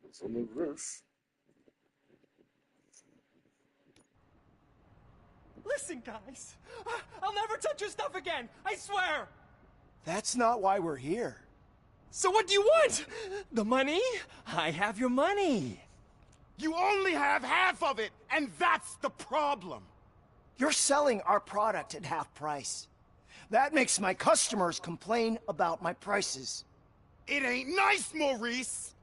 It's on the roof. Listen, guys. I'll never touch your stuff again. I swear. That's not why we're here. So what do you want? The money? I have your money. You only have half of it, and that's the problem. You're selling our product at half price. That makes my customers complain about my prices. It ain't nice, Maurice.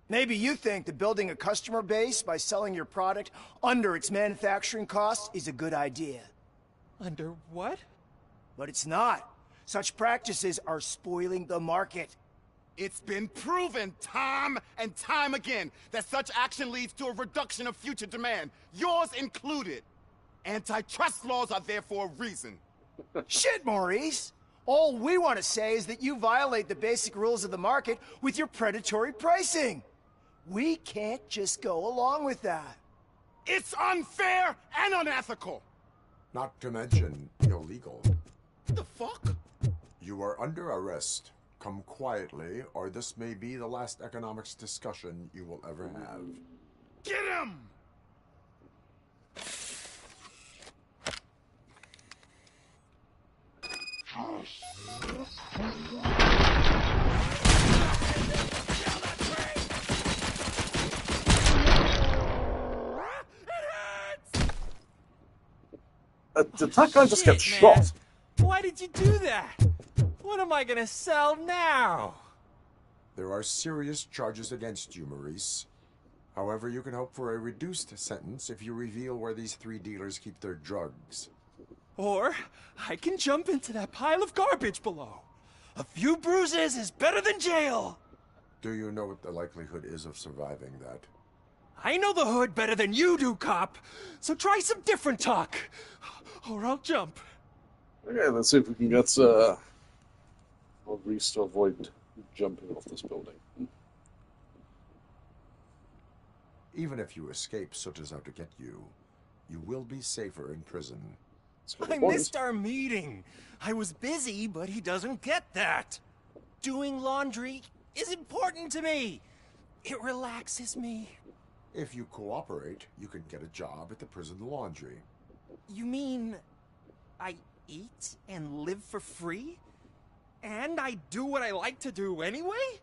Maybe you think that building a customer base by selling your product under its manufacturing costs is a good idea. Under what? But it's not. Such practices are spoiling the market. It's been proven time and time again that such action leads to a reduction of future demand, yours included. Antitrust laws are there for a reason. Shit, Maurice! All we want to say is that you violate the basic rules of the market with your predatory pricing. We can't just go along with that. It's unfair and unethical. Not to mention illegal. The fuck? You are under arrest. Come quietly, or this may be the last economics discussion you will ever have. Get him! Did that guy just get shot? Why did you do that? What am I gonna sell now? There are serious charges against you, Maurice. However, you can hope for a reduced sentence if you reveal where these 3 dealers keep their drugs. Or I can jump into that pile of garbage below. A few bruises is better than jail. Do you know what the likelihood is of surviving that? I know the hood better than you do, cop. So try some different talk, or I'll jump. Okay, let's see if we can get Maurice to avoid jumping off this building. Even if you escape Soot is out to get you, you will be safer in prison. I missed our meeting. I was busy, but he doesn't get that. Doing laundry is important to me. It relaxes me. If you cooperate, you can get a job at the prison laundry. You mean I eat and live for free? And I do what I like to do anyway?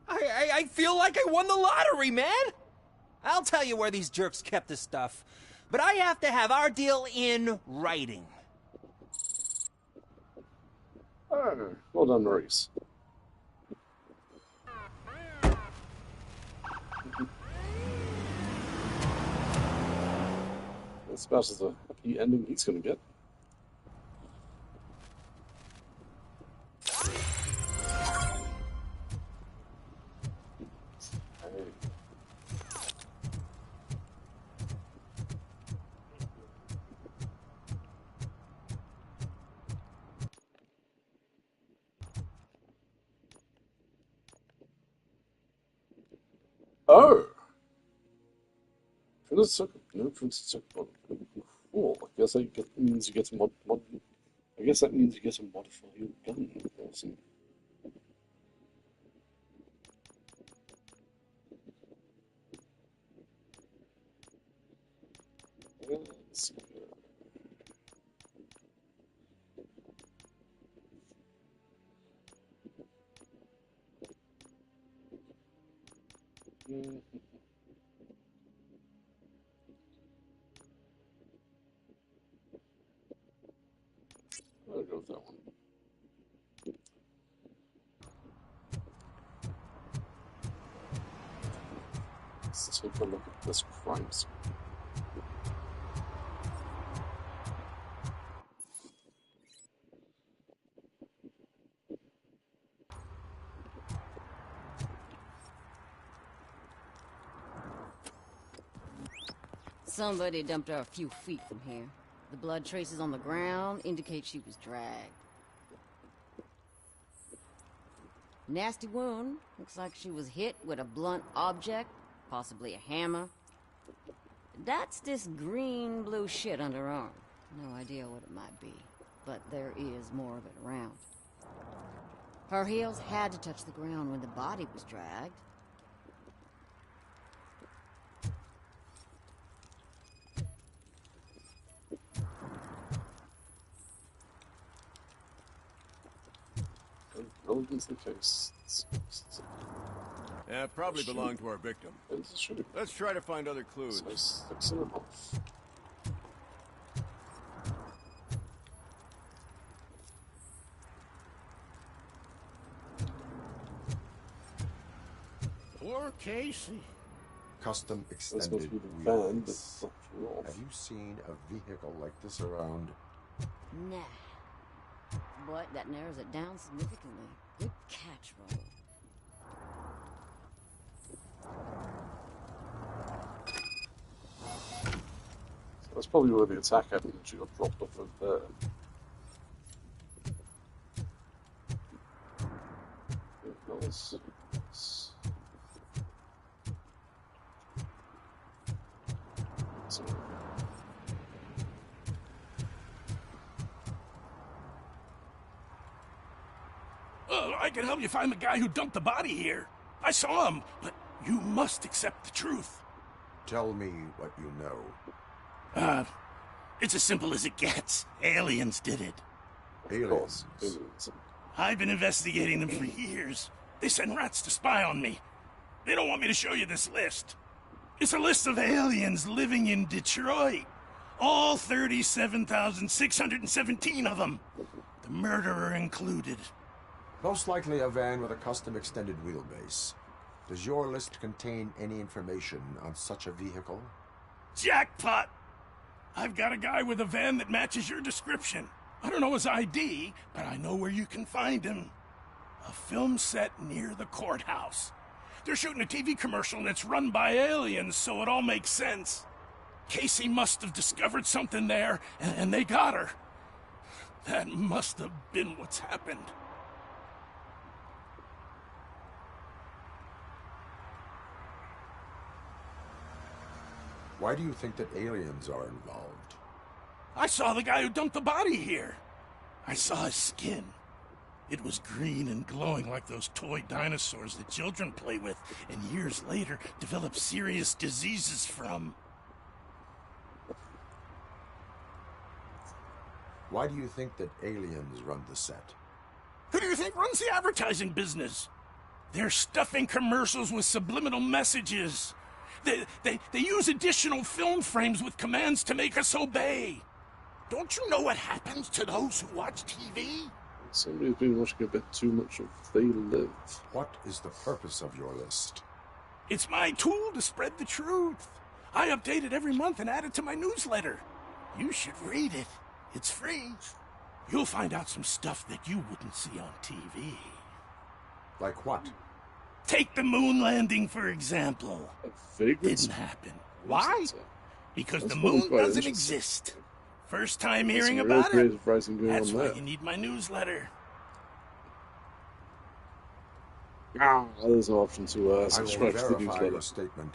I feel like I won the lottery, man! I'll tell you where these jerks kept the stuff, but I have to have our deal in writing. Oh, well done, Maurice. That's about as a happy ending he's going to get. Oh! Printed circuit. No printed circuit board. Cool. I guess that means you get to I guess that means you get to modify your gun. Awesome. Let's go. I'll go with that one. Let's take a look at this crime scene. Somebody dumped her a few feet from here. The blood traces on the ground indicate she was dragged. Nasty wound. Looks like she was hit with a blunt object, possibly a hammer. That's this green-blue shit under her arm. No idea what it might be, but there is more of it around. Her heels had to touch the ground when the body was dragged. Relevance the case. Yeah, probably belonged to our victim. Let's try to find other clues. Poor Casey. Custom extended van, wheels. Have you seen a vehicle like this around? Nah. But that narrows it down significantly. Good catch, Roll. So that's probably where the attack happened. She got dropped off of there. I can help you find the guy who dumped the body here. I saw him, but you must accept the truth. Tell me what you know. It's as simple as it gets. Aliens did it. Aliens? I've been investigating them for years. They send rats to spy on me. They don't want me to show you this list. It's a list of aliens living in Detroit. All 37,617 of them. the murderer included. Most likely a van with a custom extended wheelbase. Does your list contain any information on such a vehicle? Jackpot! I've got a guy with a van that matches your description. I don't know his ID, but I know where you can find him. A film set near the courthouse. They're shooting a TV commercial and it's run by aliens, so it all makes sense. Casey must have discovered something there, and they got her. That must have been what's happened. Why do you think that aliens are involved? I saw the guy who dumped the body here. I saw his skin. It was green and glowing like those toy dinosaurs that children play with and years later develop serious diseases from. Why do you think that aliens run the set? Who do you think runs the advertising business? They're stuffing commercials with subliminal messages. They use additional film frames with commands to make us obey. Don't you know what happens to those who watch TV? Somebody's been watching a bit too much of They Live. What is the purpose of your list? It's my tool to spread the truth. I update it every month and add it to my newsletter. You should read it. It's free. You'll find out some stuff that you wouldn't see on TV. Like what? Take the moon landing, for example. Didn't happen. Why? Because the moon doesn't exist. First time hearing about it? That's why you need my newsletter. There's an option to I will subscribe to the verify newsletter. your statement.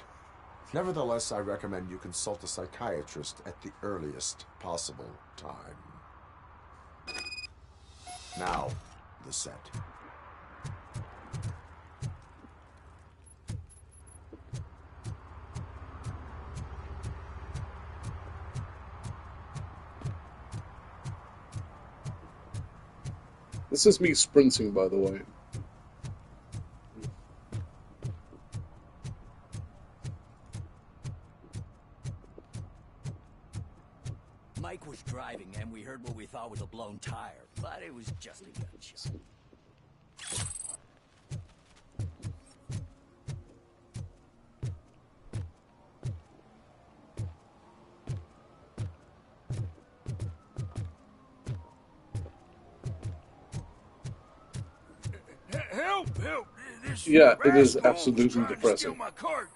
Nevertheless, I recommend you consult a psychiatrist at the earliest possible time. Now, the set. This is me sprinting, by the way. Mike was driving and we heard what we thought was a blown tire, but it was just a gunshot. Help! Yeah, it is absolutely depressing. My cart.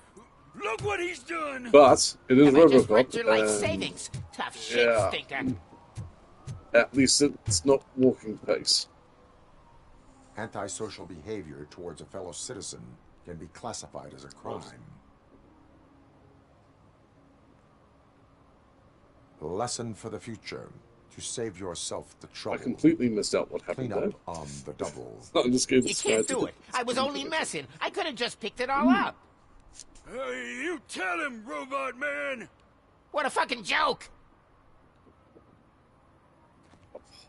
Look what he's done. But it is I just wrecked Robocop, your life and savings. Tough shit, yeah, stinker. at least it's not walking pace. Antisocial behavior towards a fellow citizen can be classified as a crime. Lesson for the future. To save yourself the trouble. I completely missed out what happened Clean there. up on the double. I'm just going You can't do it. I was only messing. I could have just picked it all up. You tell him, Robot Man. What a fucking joke.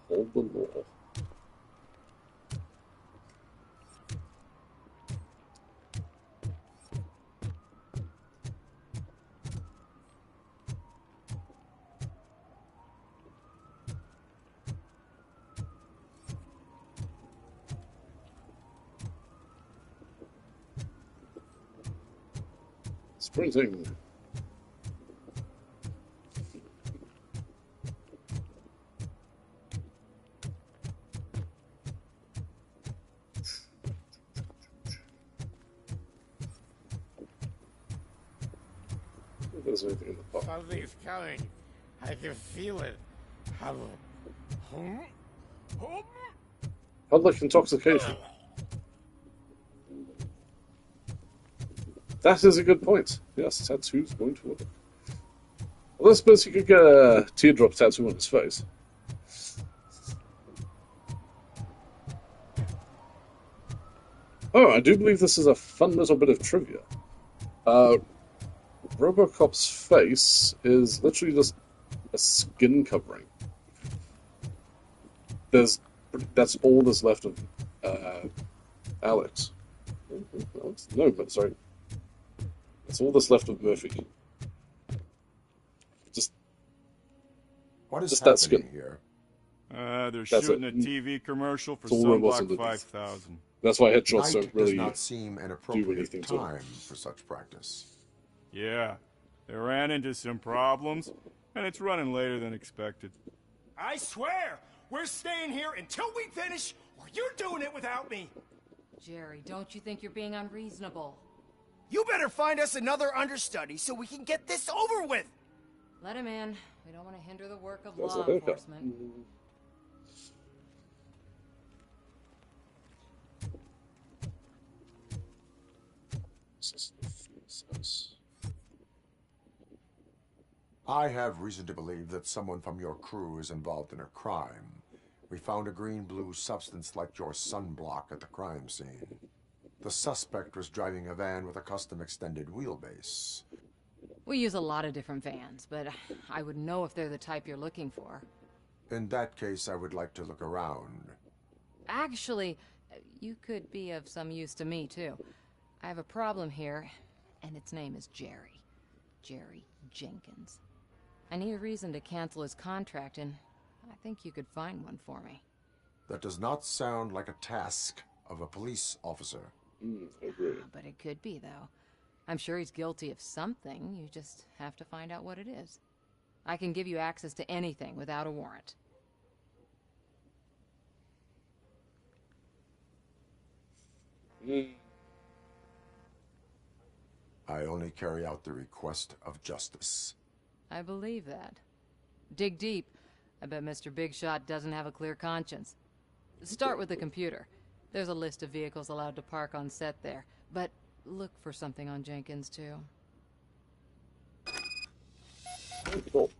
Hold the law. Sprinting. If there's anything in the pot. Something's coming. I can feel it. Public intoxication. That is a good point. Yes, tattoos won't work. Well, I suppose you could get a teardrop tattoo on his face. Oh, I do believe this is a fun little bit of trivia. Robocop's face is literally just a skin covering. That's all that's left of Alex. Alex? No, but sorry. That's all that's left of Murphy. Just what is just that happening skin here? They're That's shooting it. a TV commercial for It's all robots Sunblock underneath. 5000. That's why headshots Night don't does really not seem an do appropriate anything to them. time for such practice. Yeah, they ran into some problems, and it's running later than expected. I swear, we're staying here until we finish, or you're doing it without me. Jerry, don't you think you're being unreasonable? You better find us another understudy so we can get this over with. Let him in. We don't want to hinder the work of That's law a haircut. enforcement. I have reason to believe that someone from your crew is involved in a crime. We found a green-blue substance like your sunblock at the crime scene. The suspect was driving a van with a custom extended wheelbase. We use a lot of different vans, but I would know if they're the type you're looking for. In that case, I would like to look around. Actually, you could be of some use to me, too. I have a problem here, and its name is Jerry. Jerry Jenkins. I need a reason to cancel his contract, and I think you could find one for me. That does not sound like a task of a police officer. I agree. But it could be, though. I'm sure he's guilty of something. You just have to find out what it is. I can give you access to anything without a warrant. I only carry out the request of justice. I believe that. Dig deep. I bet Mr. Big Shot doesn't have a clear conscience. Start with the computer. There's a list of vehicles allowed to park on set there, but look for something on Jenkins, too. Cool.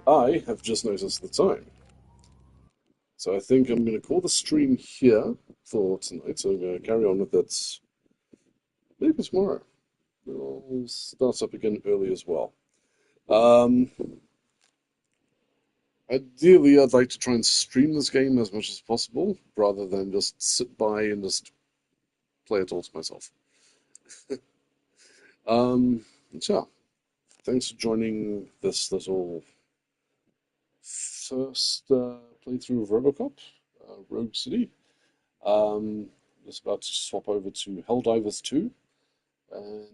I have just noticed the time. So I think I'm going to call the stream here for tonight. So I'm going to carry on with it maybe tomorrow. I'll start up again early as well. Ideally, I'd like to try and stream this game as much as possible, rather than just sit by and just play it all to myself. So, thanks for joining this little first playthrough of Robocop, Rogue City. Just about to swap over to Helldivers 2, and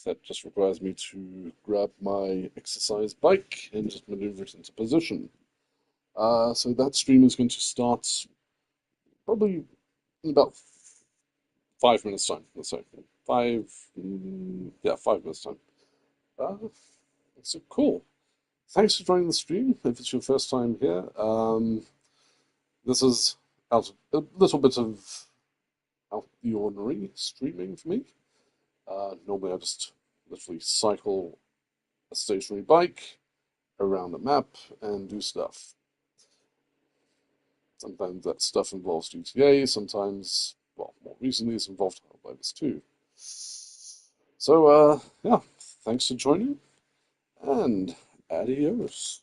that just requires me to grab my exercise bike and just maneuver it into position. So that stream is going to start probably in about 5 minutes time, let's say. 5 minutes time. So cool. Thanks for joining the stream. If it's your first time here, this is a little bit of out the ordinary streaming for me. Normally I just literally cycle a stationary bike around the map and do stuff. Sometimes that stuff involves GTA, sometimes, well, more recently it's involved Helldivers 2. So, yeah, thanks for joining, and adios.